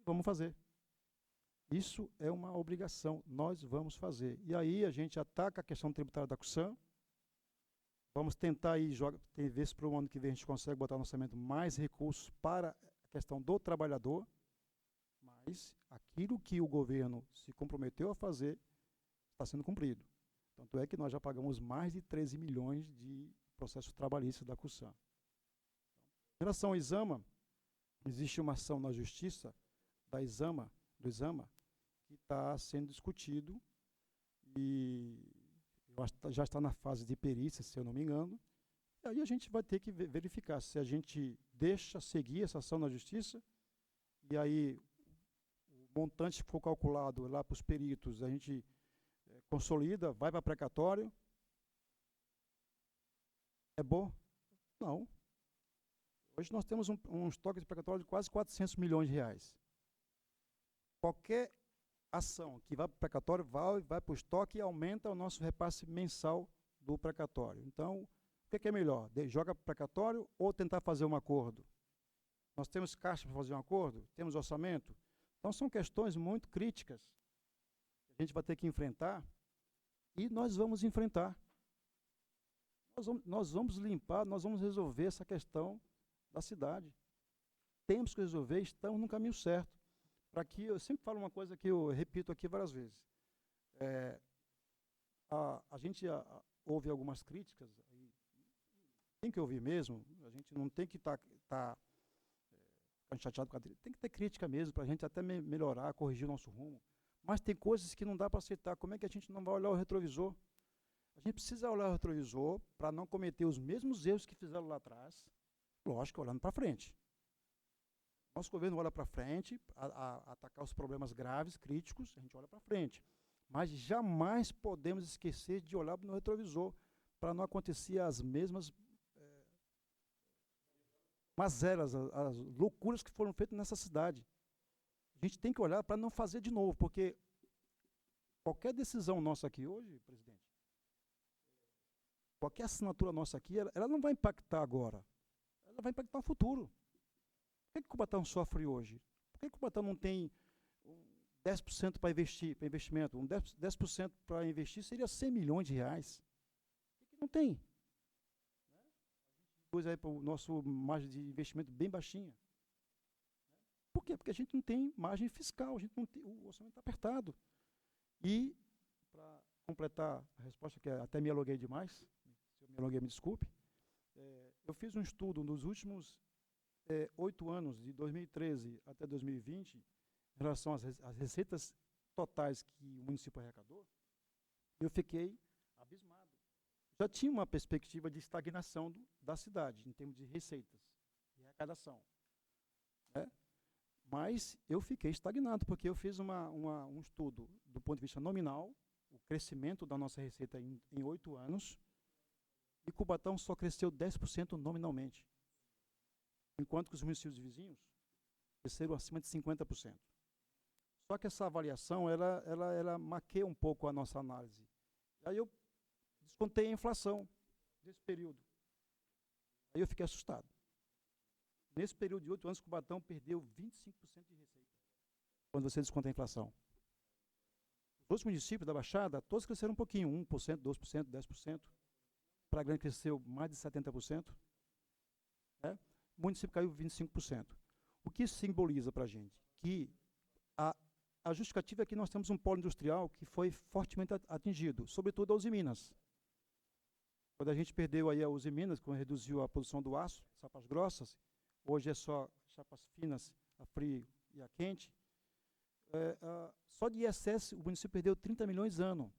Speaker 3: Vamos fazer. Isso é uma obrigação, nós vamos fazer. E aí a gente ataca a questão tributária da CUSAM, vamos tentar aí, ver se para o ano que vem a gente consegue botar no orçamento mais recursos para a questão do trabalhador, mas aquilo que o governo se comprometeu a fazer está sendo cumprido. Tanto é que nós já pagamos mais de 13 milhões de processos trabalhistas da CUSAM. Em relação ao Exama, existe uma ação na Justiça do Exama, que está sendo discutido e já está na fase de perícia, se eu não me engano. E aí a gente vai ter que verificar se a gente deixa seguir essa ação na Justiça, e aí o montante que for calculado lá para os peritos, a gente consolida, vai para precatório. É bom? Não. Hoje nós temos um estoque de precatório de quase 400 milhões de reais. Qualquer ação que vai para o precatório vai para o estoque e aumenta o nosso repasse mensal do precatório. Então, o que é melhor? Joga para o precatório ou tentar fazer um acordo? Nós temos caixa para fazer um acordo? Temos orçamento? Então, são questões muito críticas que a gente vai ter que enfrentar, e nós vamos enfrentar. Nós vamos limpar, nós vamos resolver essa questão da cidade. Temos que resolver, estamos no caminho certo. Para que, eu sempre falo uma coisa que eu repito aqui várias vezes. A gente ouve algumas críticas, tem que ouvir mesmo, a gente não tem que estar chateado com a crítica, tem que ter crítica mesmo, para a gente até melhorar, corrigir o nosso rumo. Mas tem coisas que não dá para aceitar. Como é que a gente não vai olhar o retrovisor? A gente precisa olhar o retrovisor para não cometer os mesmos erros que fizeram lá atrás, lógico, olhando para frente. Nosso governo olha para frente, atacar os problemas graves, críticos, a gente olha para frente. Mas jamais podemos esquecer de olhar no retrovisor para não acontecer as mesmas mazelas, as loucuras que foram feitas nessa cidade. A gente tem que olhar para não fazer de novo, porque qualquer decisão nossa aqui hoje, presidente, qualquer assinatura nossa aqui, ela não vai impactar agora, ela vai impactar no futuro. Por que o Cubatão sofre hoje? Por que o Cubatão não tem 10% para investir, para investimento? 10% para investir seria 100 milhões de reais. Por que não tem? Depois aí para o nosso margem de investimento bem baixinha. Por quê? Porque a gente não tem margem fiscal, o orçamento está apertado. E, para completar a resposta, que até me alonguei demais, se eu me alonguei, me desculpe, eu fiz um estudo nos últimos 8 anos, de 2013 até 2020, em relação às receitas totais que o município arrecadou, eu fiquei abismado. Já tinha uma perspectiva de estagnação da cidade, em termos de receitas, de arrecadação. Mas eu fiquei estagnado, porque eu fiz um estudo do ponto de vista nominal, o crescimento da nossa receita em 8 anos, e Cubatão só cresceu 10% nominalmente, enquanto que os municípios vizinhos cresceram acima de 50%. Só que essa avaliação, ela maqueia um pouco a nossa análise. Aí eu descontei a inflação desse período. Aí eu fiquei assustado. Nesse período de 8 anos, Cubatão perdeu 25% de receita, quando você desconta a inflação. Os outros municípios da Baixada, todos cresceram um pouquinho, 1%, 2%, 10%. Praia Grande cresceu mais de 70%. O município caiu 25%. O que isso simboliza para a gente? Que a justificativa é que nós temos um polo industrial que foi fortemente atingido, sobretudo a Uzi Minas. Quando a gente perdeu aí a Uzi Minas, quando reduziu a produção do aço, chapas grossas, hoje é só chapas finas, a frio e a quente, só de ISS o município perdeu 30 milhões ano,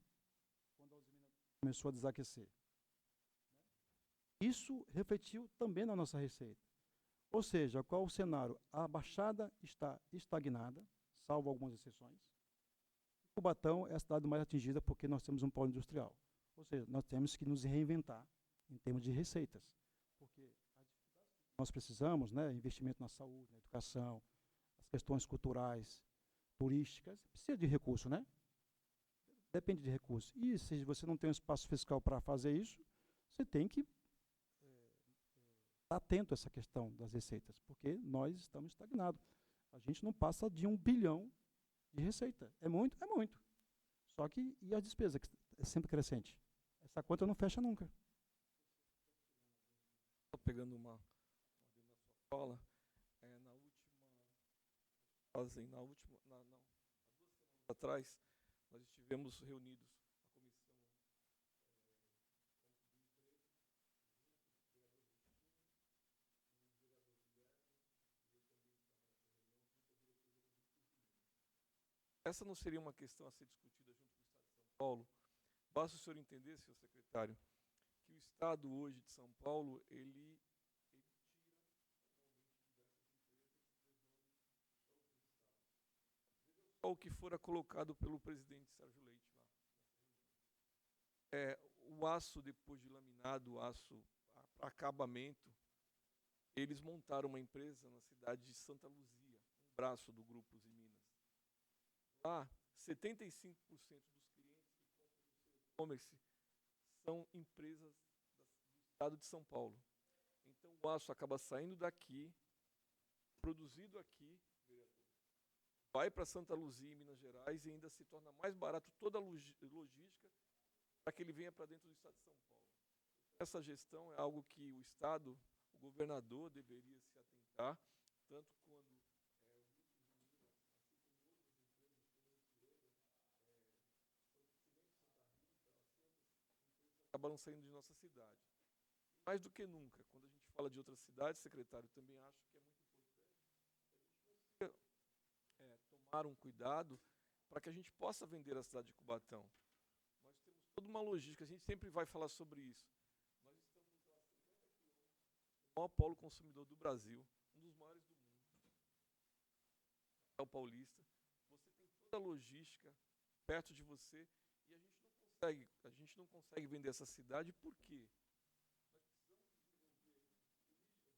Speaker 3: quando a Uzi Minas começou a desaquecer. Isso refletiu também na nossa receita. Ou seja, qual o cenário? A Baixada está estagnada, salvo algumas exceções. Cubatão é a cidade mais atingida porque nós temos um polo industrial. Ou seja, nós temos que nos reinventar em termos de receitas. Porque nós precisamos, né, investimento na saúde, na educação, as questões culturais, turísticas, precisa de recurso, né? Depende de recurso. E se você não tem um espaço fiscal para fazer isso, você tem que estar atento a essa questão das receitas, porque nós estamos estagnados. A gente não passa de 1 bilhão de receita. É muito, é muito. Só que, e a despesa, que é sempre crescente? Essa conta não fecha nunca.
Speaker 2: Estou pegando uma fala, na última, há 2 semanas atrás, nós estivemos reunidos, a comissão essa não seria uma questão a ser discutida junto com o Estado de São Paulo? Basta o senhor entender, senhor secretário, que o Estado hoje de São Paulo, ele o que fora colocado pelo presidente Sérgio Leite lá. O aço, depois de laminado, o aço para acabamento, eles montaram uma empresa na cidade de Santa Luzia, um braço do Grupo Usiminas. Lá, 75% dos clientes que compram no seu e-commerce são empresas do estado de São Paulo. Então, o aço acaba saindo daqui, produzido aqui, vai para Santa Luzia, em Minas Gerais, e ainda se torna mais barato toda a logística para que ele venha para dentro do estado de São Paulo. Essa gestão é algo que o Estado, o governador, deveria se atentar, tanto quando acabaram saindo de nossa cidade. Mais do que nunca, quando a gente fala de outras cidades, secretário, também acho que é muito importante tomar um cuidado para que a gente possa vender a cidade de Cubatão. Nós temos toda uma logística, a gente sempre vai falar sobre isso. Nós estamos a 50 quilômetros do maior polo consumidor do Brasil, um dos maiores do mundo, é o Paulista. Você tem toda a logística perto de você e a gente não consegue vender essa cidade por quê?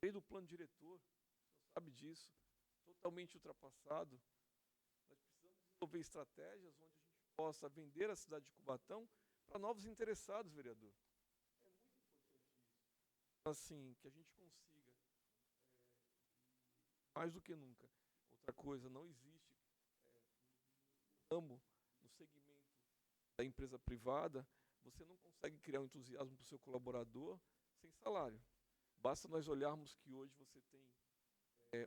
Speaker 2: Desde o plano diretor, você sabe disso, totalmente ultrapassado. Nós precisamos desenvolver estratégias onde a gente possa vender a cidade de Cubatão para novos interessados, vereador. É muito importante isso. Assim, que a gente consiga, mais do que nunca. Outra coisa, não existe no segmento da empresa privada, você não consegue criar um entusiasmo para o seu colaborador sem salário. Basta nós olharmos que hoje você tem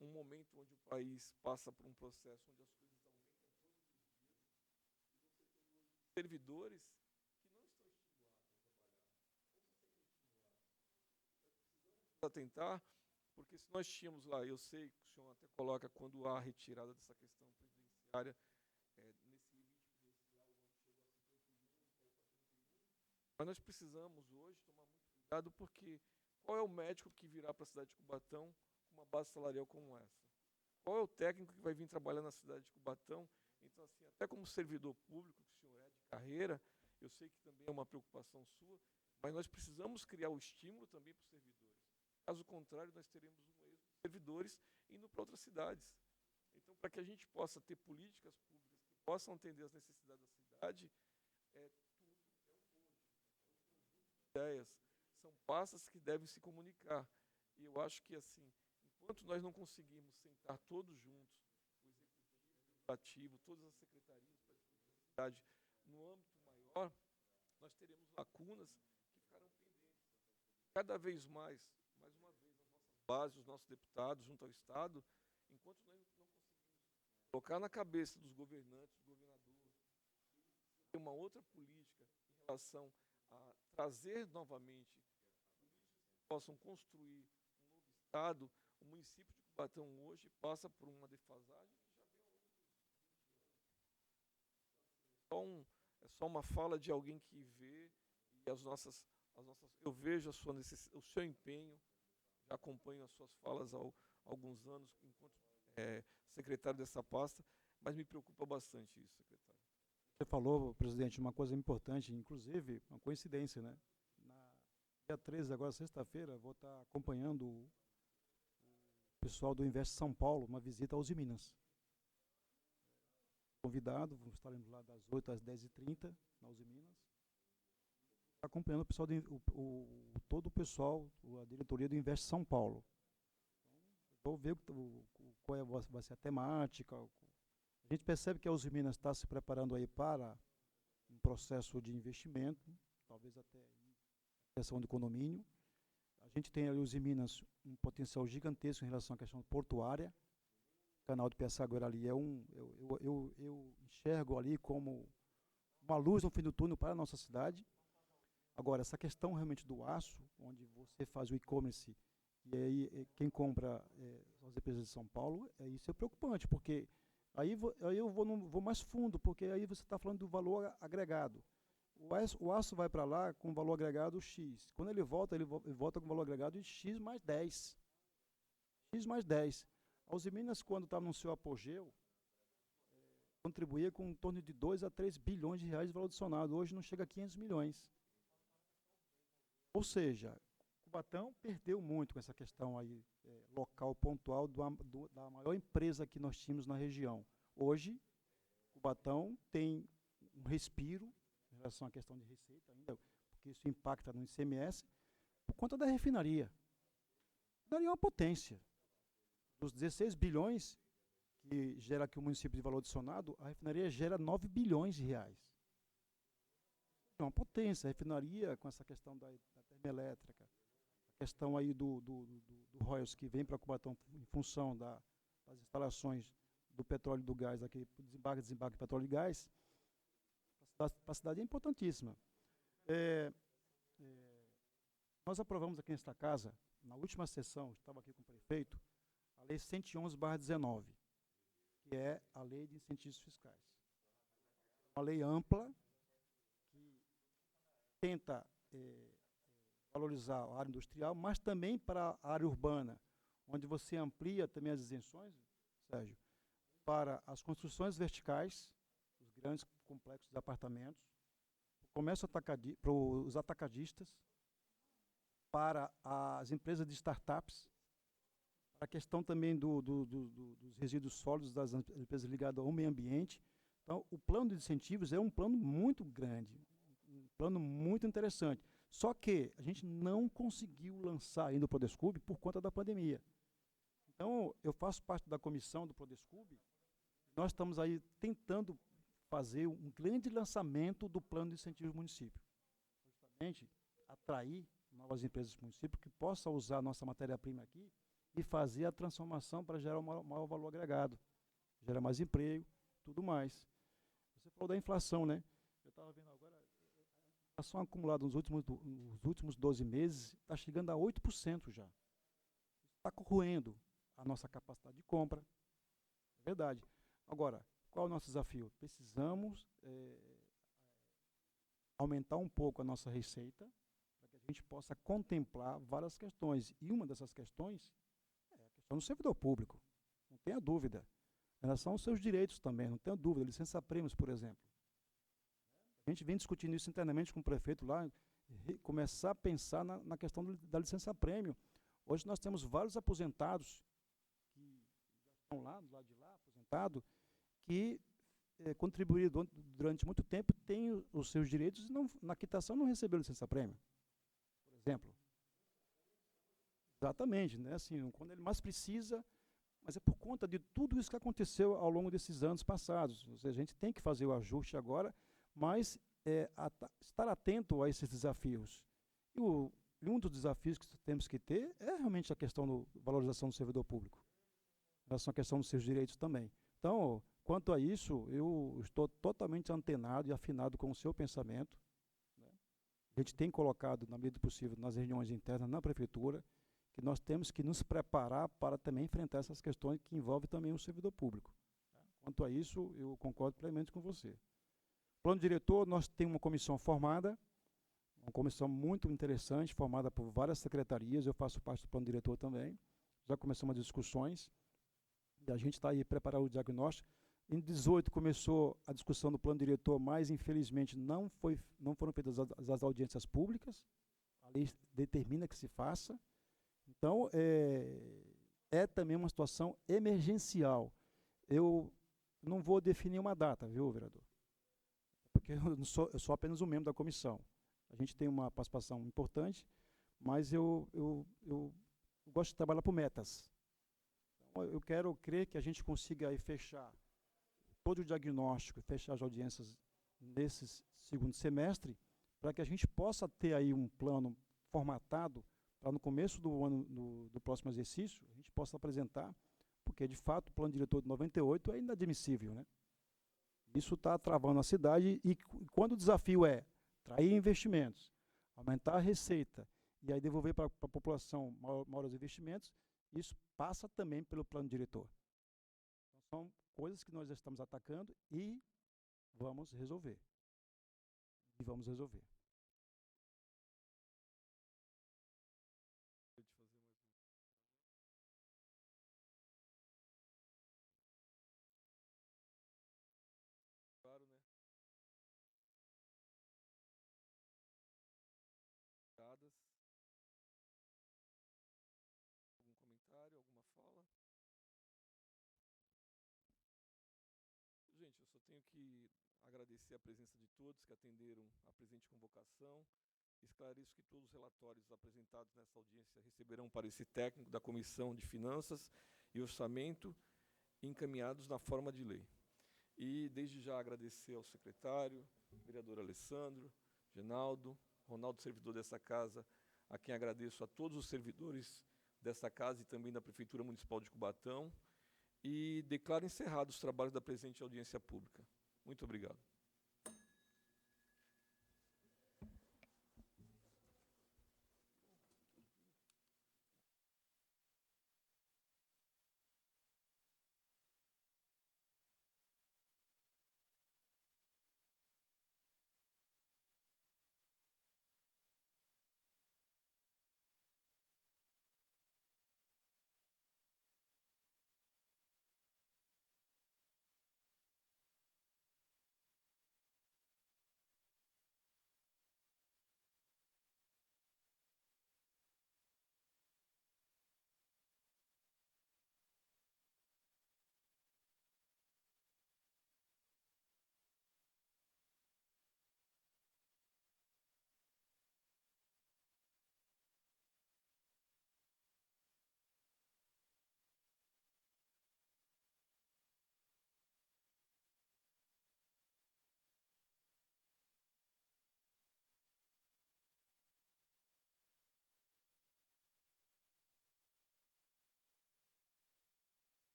Speaker 2: um momento onde o país passa por um processo onde as coisas aumentam todos os dias, e você tem hoje servidores que não estão estimulados a trabalhar. Atentar, porque se nós tínhamos lá, eu sei que o senhor até coloca quando há retirada dessa questão previdenciária, nesse limite previdencial, onde chegou a 51, mas nós precisamos hoje tomar muito cuidado, porque qual é o médico que virá para a cidade de Cubatão com uma base salarial como essa? Qual é o técnico que vai vir trabalhar na cidade de Cubatão? Então, assim, até como servidor público, que o senhor é de carreira, eu sei que também é uma preocupação sua, mas nós precisamos criar o estímulo também para os servidores. Caso contrário, nós teremos um erro de servidores indo para outras cidades. Então, para que a gente possa ter políticas públicas que possam atender as necessidades da cidade, ideias, são pastas que devem se comunicar. E eu acho que, assim, enquanto nós não conseguirmos sentar todos juntos, o executivo, o legislativo, todas as secretarias para discutir a cidade no âmbito maior, nós teremos lacunas que ficarão pendentes. Cada vez mais uma vez, as nossas bases, os nossos deputados junto ao Estado, enquanto nós não conseguimos colocar na cabeça dos governantes, do governador, ter uma outra política em relação a trazer novamente políticas que possam construir um novo Estado. O município de Cubatão hoje passa por uma defasagem que já vem ao longo dos anos. É só uma fala de alguém que vê, e eu vejo o seu empenho, já acompanho as suas falas há alguns anos enquanto secretário dessa pasta, mas me preocupa bastante isso, secretário.
Speaker 3: Você falou, presidente, uma coisa importante, inclusive, uma coincidência, né? Dia 13, agora sexta-feira, vou estar acompanhando o pessoal do Invest São Paulo, uma visita aos Minas. Convidado, estaremos lá das 8 às 10h30, na Uzi Minas. Acompanhando o pessoal todo o pessoal, a diretoria do Invest São Paulo. Vou ver qual vai ser a temática. A gente percebe que a Uzi Minas está se preparando aí para um processo de investimento, talvez até questão de condomínio. A gente tem ali Uzi Minas um potencial gigantesco em relação à questão portuária. O canal de Piaçaguera ali eu enxergo ali como uma luz no fim do túnel para a nossa cidade. Agora, essa questão realmente do aço, onde você faz o e-commerce e aí quem compra são as empresas de São Paulo, isso é preocupante, porque aí eu vou mais fundo, porque aí você está falando do valor agregado. O aço vai para lá com valor agregado X. Quando ele volta com valor agregado de X mais 10. X mais 10. A Uzi Minas, quando estava no seu apogeu, contribuía com em torno de 2 a 3 bilhões de reais de valor adicionado. Hoje não chega a 500 milhões. Ou seja, Cubatão perdeu muito com essa questão aí, local, pontual, da maior empresa que nós tínhamos na região. Hoje, Cubatão tem um respiro em relação à questão de receita ainda, porque isso impacta no ICMS, por conta da refinaria. A refinaria é uma potência. Dos 16 bilhões que gera aqui o município de valor adicionado, a refinaria gera 9 bilhões de reais. É uma potência. A refinaria, com essa questão da termoelétrica, a questão aí do royalties que vem para Cubatão em função das instalações do petróleo e do gás, aqui, desembarque de petróleo e gás, para a cidade é importantíssima. Nós aprovamos aqui nesta casa, na última sessão, estava aqui com o prefeito, a Lei 111/19, que é a Lei de Incentivos Fiscais. Uma lei ampla, que tenta valorizar a área industrial, mas também para a área urbana, onde você amplia também as isenções, Sérgio, para as construções verticais, os grandes complexos de apartamentos, para os atacadistas, para as empresas de startups, para a questão também dos resíduos sólidos das empresas ligadas ao meio ambiente. Então, o plano de incentivos é um plano muito grande, um plano muito interessante. Só que a gente não conseguiu lançar ainda o Prodescub por conta da pandemia. Então, eu faço parte da comissão do Prodescub. Nós estamos aí tentando fazer um grande lançamento do plano de incentivos do município. Justamente atrair novas empresas do município que possam usar a nossa matéria-prima aqui e fazer a transformação para gerar um maior valor agregado, gerar mais emprego, tudo mais. Você falou da inflação, né? Eu estava vendo agora, a inflação acumulada nos últimos 12 meses está chegando a 8% já. Está corroendo a nossa capacidade de compra, é verdade. Agora, qual é o nosso desafio? Precisamos aumentar um pouco a nossa receita para que a gente possa contemplar várias questões. E uma dessas questões é a questão do servidor público, não tenha dúvida. Em relação aos seus direitos também, não tenha dúvida. Licença-prêmios, por exemplo. A gente vem discutindo isso internamente com o prefeito lá, começar a pensar na questão da licença-prêmio. Hoje nós temos vários aposentados que já estão lá, do lado de lá, aposentados, que contribuíram durante muito tempo, têm os seus direitos e na quitação não receberam licença-prêmio, por exemplo. Exatamente, né? Assim, quando ele mais precisa, mas é por conta de tudo isso que aconteceu ao longo desses anos passados. Ou seja, a gente tem que fazer o ajuste agora, mas estar atento a esses desafios. E um dos desafios que temos que ter é realmente a questão da valorização do servidor público, em relação à questão dos seus direitos também. Então, quanto a isso, eu estou totalmente antenado e afinado com o seu pensamento, né? A gente tem colocado, na medida do possível, nas reuniões internas, na prefeitura, que nós temos que nos preparar para também enfrentar essas questões que envolvem também o servidor público. Quanto a isso, eu concordo plenamente com você. Plano diretor, nós temos uma comissão formada, uma comissão muito interessante, formada por várias secretarias, eu faço parte do plano diretor também, já começamos as discussões, e a gente está aí preparando o diagnóstico. Em 2018 começou a discussão do plano diretor, mas infelizmente não foram feitas as audiências públicas. A lei determina que se faça. Então, é também uma situação emergencial. Eu não vou definir uma data, viu, vereador? Porque eu sou apenas um membro da comissão. A gente tem uma participação importante, mas eu gosto de trabalhar por metas. Então, eu quero crer que a gente consiga aí fechar todo o diagnóstico, fechar as audiências nesse segundo semestre, para que a gente possa ter aí um plano formatado para no começo do ano, do próximo exercício, a gente possa apresentar, porque de fato o plano diretor de 98 é inadmissível, né? Isso está travando a cidade e quando o desafio é atrair investimentos, aumentar a receita e aí devolver para a população maiores investimentos, isso passa também pelo plano diretor. Então, são coisas que nós já estamos atacando e vamos resolver.
Speaker 2: Claro, né? Dadas. Algum comentário, alguma fala? Gente, eu só tenho que agradecer a presença de todos que atenderam a presente convocação. Esclareço que todos os relatórios apresentados nessa audiência receberão parecer técnico da Comissão de Finanças e Orçamento, encaminhados na forma de lei. E, desde já, agradecer ao secretário, vereador Alessandro, Genaldo, Ronaldo, servidor dessa casa, a quem agradeço a todos os servidores dessa casa e também da Prefeitura Municipal de Cubatão, e declaro encerrados os trabalhos da presente audiência pública. Muito obrigado.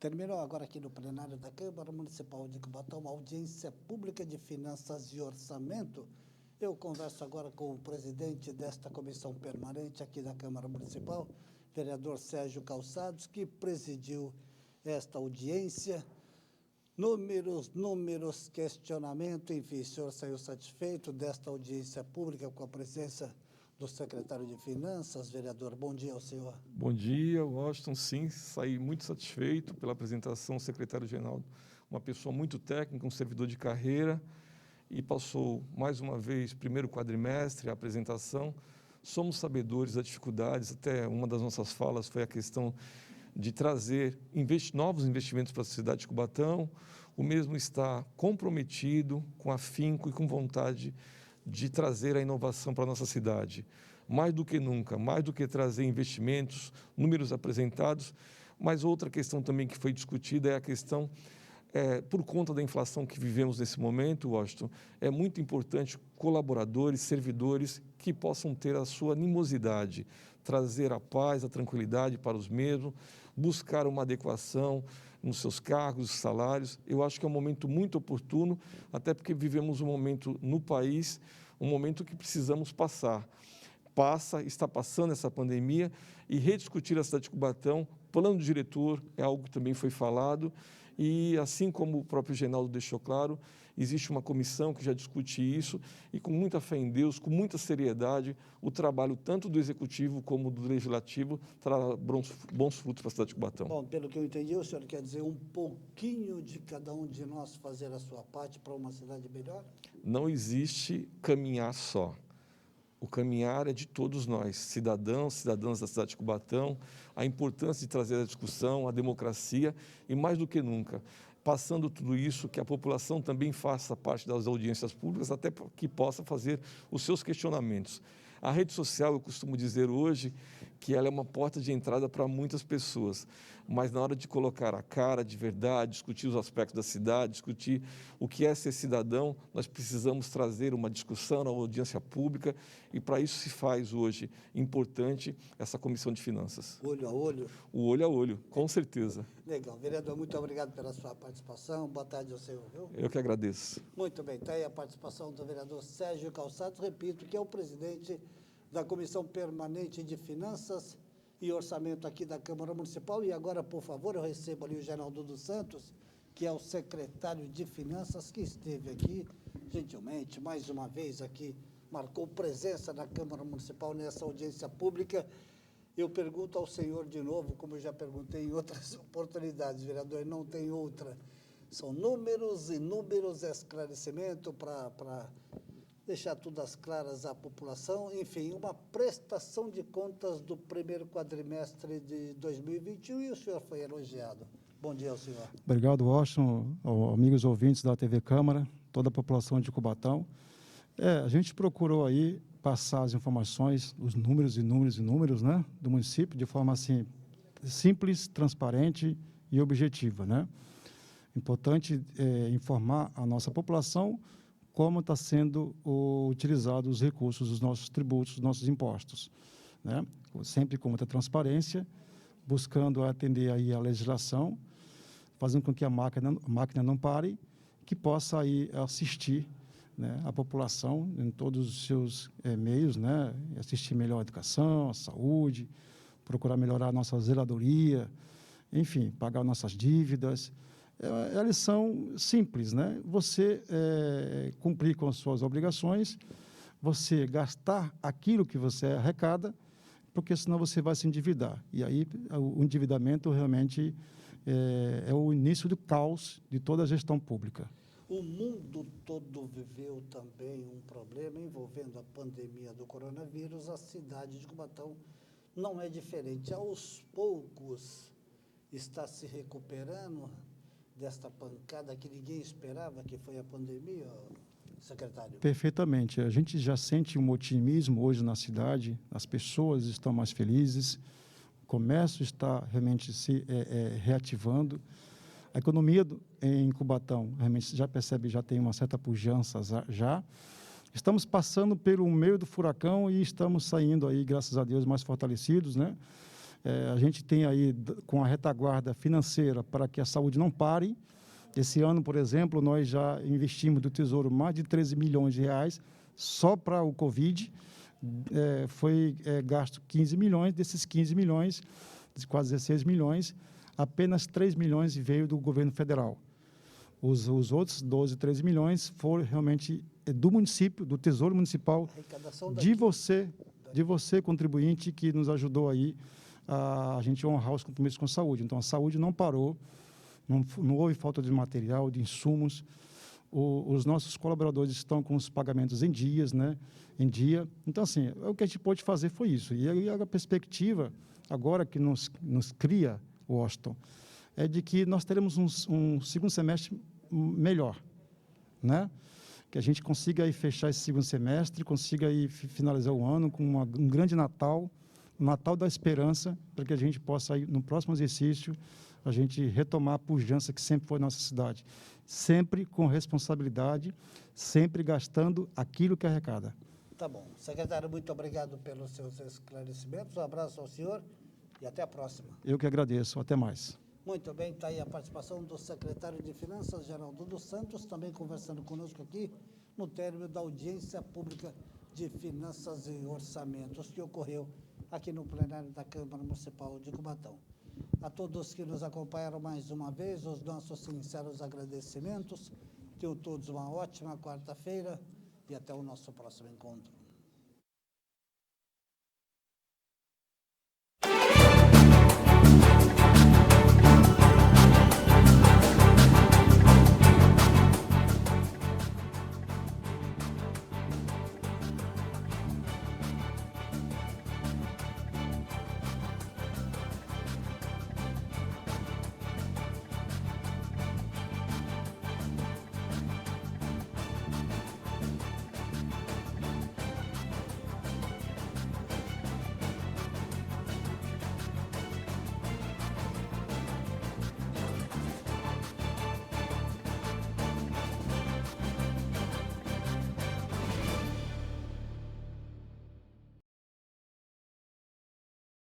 Speaker 1: Terminou agora aqui no plenário da Câmara Municipal de Cubatão uma audiência pública de finanças e orçamento. Eu converso agora com o presidente desta comissão permanente aqui da Câmara Municipal, vereador Sérgio Calçados, que presidiu esta audiência. Números, questionamento, enfim, o senhor saiu satisfeito desta audiência pública com a presença do secretário de Finanças, vereador. Bom dia ao senhor.
Speaker 2: Bom dia, Washington. Sim, saí muito satisfeito pela apresentação do secretário Genaldo, uma pessoa muito técnica, um servidor de carreira, e passou mais uma vez, primeiro quadrimestre, a apresentação. Somos sabedores das dificuldades, até uma das nossas falas foi a questão de trazer novos investimentos para a cidade de Cubatão. O mesmo está comprometido, com afinco e com vontade de trazer a inovação para a nossa cidade. Mais do que nunca, mais do que trazer investimentos, números apresentados, mas outra questão também que foi discutida é a questão, por conta da inflação que vivemos nesse momento, Washington, é muito importante colaboradores, servidores que possam ter a sua animosidade, trazer a paz, a tranquilidade para os mesmos, buscar uma adequação nos seus cargos, salários. Eu acho que é um momento muito oportuno, até porque vivemos um momento no país, um momento que precisamos passar
Speaker 6: está passando essa pandemia, e rediscutir a cidade de Cubatão. Plano diretor é algo que também foi falado, e assim como o próprio Genaldo deixou claro, existe uma comissão que já discute isso, e com muita fé em Deus, com muita seriedade, o trabalho tanto do Executivo como do Legislativo trará bons frutos para a cidade de Cubatão.
Speaker 1: Bom, pelo que eu entendi, o senhor quer dizer um pouquinho de cada um de nós fazer a sua parte para uma cidade melhor?
Speaker 6: Não existe caminhar só. O caminhar é de todos nós, cidadãos, cidadãs da cidade de Cubatão, a importância de trazer a discussão, a democracia e, mais do que nunca, passando tudo isso, que a população também faça parte das audiências públicas, até que possa fazer os seus questionamentos. A rede social, eu costumo dizer hoje, que ela é uma porta de entrada para muitas pessoas, mas na hora de colocar a cara de verdade, discutir os aspectos da cidade, discutir o que é ser cidadão, nós precisamos trazer uma discussão na audiência pública, e para isso se faz hoje importante essa comissão de finanças.
Speaker 1: Olho a olho?
Speaker 6: O olho a olho, com certeza.
Speaker 1: Legal. Vereador, muito obrigado pela sua participação. Boa tarde ao senhor, viu?
Speaker 6: Eu que agradeço.
Speaker 1: Muito bem, está aí a participação do vereador Sérgio Calçados, repito, que é o presidente da Comissão Permanente de Finanças e Orçamento aqui da Câmara Municipal. E agora, por favor, eu recebo ali o Geraldo dos Santos, que é o secretário de Finanças, que esteve aqui, gentilmente, mais uma vez aqui, marcou presença na Câmara Municipal nessa audiência pública. Eu pergunto ao senhor de novo, como eu já perguntei em outras oportunidades, vereador, não tem outra. São números e números, esclarecimento para deixar tudo às claras à população. Enfim, uma prestação de contas do primeiro quadrimestre de 2021, e o senhor foi elogiado. Bom dia ao senhor.
Speaker 3: Obrigado, Washington, amigos ouvintes da TV Câmara, toda a população de Cubatão. A gente procurou aí passar as informações, os números e números e números, né, do município, de forma assim, simples, transparente e objetiva, né? Importante informar a nossa população como está sendo utilizados os recursos dos nossos tributos, dos nossos impostos, né? Sempre com muita transparência, buscando atender aí a legislação, fazendo com que a máquina não pare, que possa aí assistir, né, a população em todos os seus meios, né, assistir melhor a educação, a saúde, procurar melhorar a nossa zeladoria, enfim, pagar nossas dívidas. É a lição simples, né? Você cumprir com as suas obrigações, você gastar aquilo que você arrecada, porque senão você vai se endividar. E aí o endividamento realmente é o início do caos de toda a gestão pública.
Speaker 1: O mundo todo viveu também um problema envolvendo a pandemia do coronavírus. A cidade de Cubatão não é diferente. Aos poucos está se recuperando desta pancada que ninguém esperava, que foi a pandemia, secretário?
Speaker 3: Perfeitamente. A gente já sente um otimismo hoje na cidade, as pessoas estão mais felizes, o comércio está realmente se reativando. A economia em Cubatão, realmente, já percebe, já tem uma certa pujança já. Estamos passando pelo meio do furacão e estamos saindo aí, graças a Deus, mais fortalecidos, né? A gente tem aí, com a retaguarda financeira, para que a saúde não pare. Esse ano, por exemplo, nós já investimos do Tesouro mais de 13 milhões de reais só para o Covid. Foi gasto 15 milhões, desses 15 milhões, quase 16 milhões, apenas 3 milhões veio do governo federal. Os outros 12, 13 milhões foram realmente do município, do Tesouro Municipal, de você, contribuinte, que nos ajudou aí a gente honrar os compromissos com a saúde. Então, a saúde não parou, não houve falta de material, de insumos. Os nossos colaboradores estão com os pagamentos em dia. Então, assim, o que a gente pôde fazer foi isso. E aí a perspectiva, agora que nos cria, Washington, é de que nós teremos um segundo semestre melhor, né? Que a gente consiga aí fechar esse segundo semestre, consiga aí finalizar o ano com um grande Natal, o Natal da esperança, para que a gente possa, aí, no próximo exercício, a gente retomar a pujança que sempre foi nossa cidade. Sempre com responsabilidade, sempre gastando aquilo que arrecada.
Speaker 1: Tá bom. Secretário, muito obrigado pelos seus esclarecimentos. Um abraço ao senhor e até a próxima.
Speaker 3: Eu que agradeço. Até mais.
Speaker 1: Muito bem, está aí a participação do secretário de Finanças, Geraldo dos Santos, também conversando conosco aqui no término da audiência pública de Finanças e Orçamentos que ocorreu aqui no plenário da Câmara Municipal de Cubatão. A todos que nos acompanharam mais uma vez, os nossos sinceros agradecimentos. Tenham todos uma ótima quarta-feira e até o nosso próximo encontro.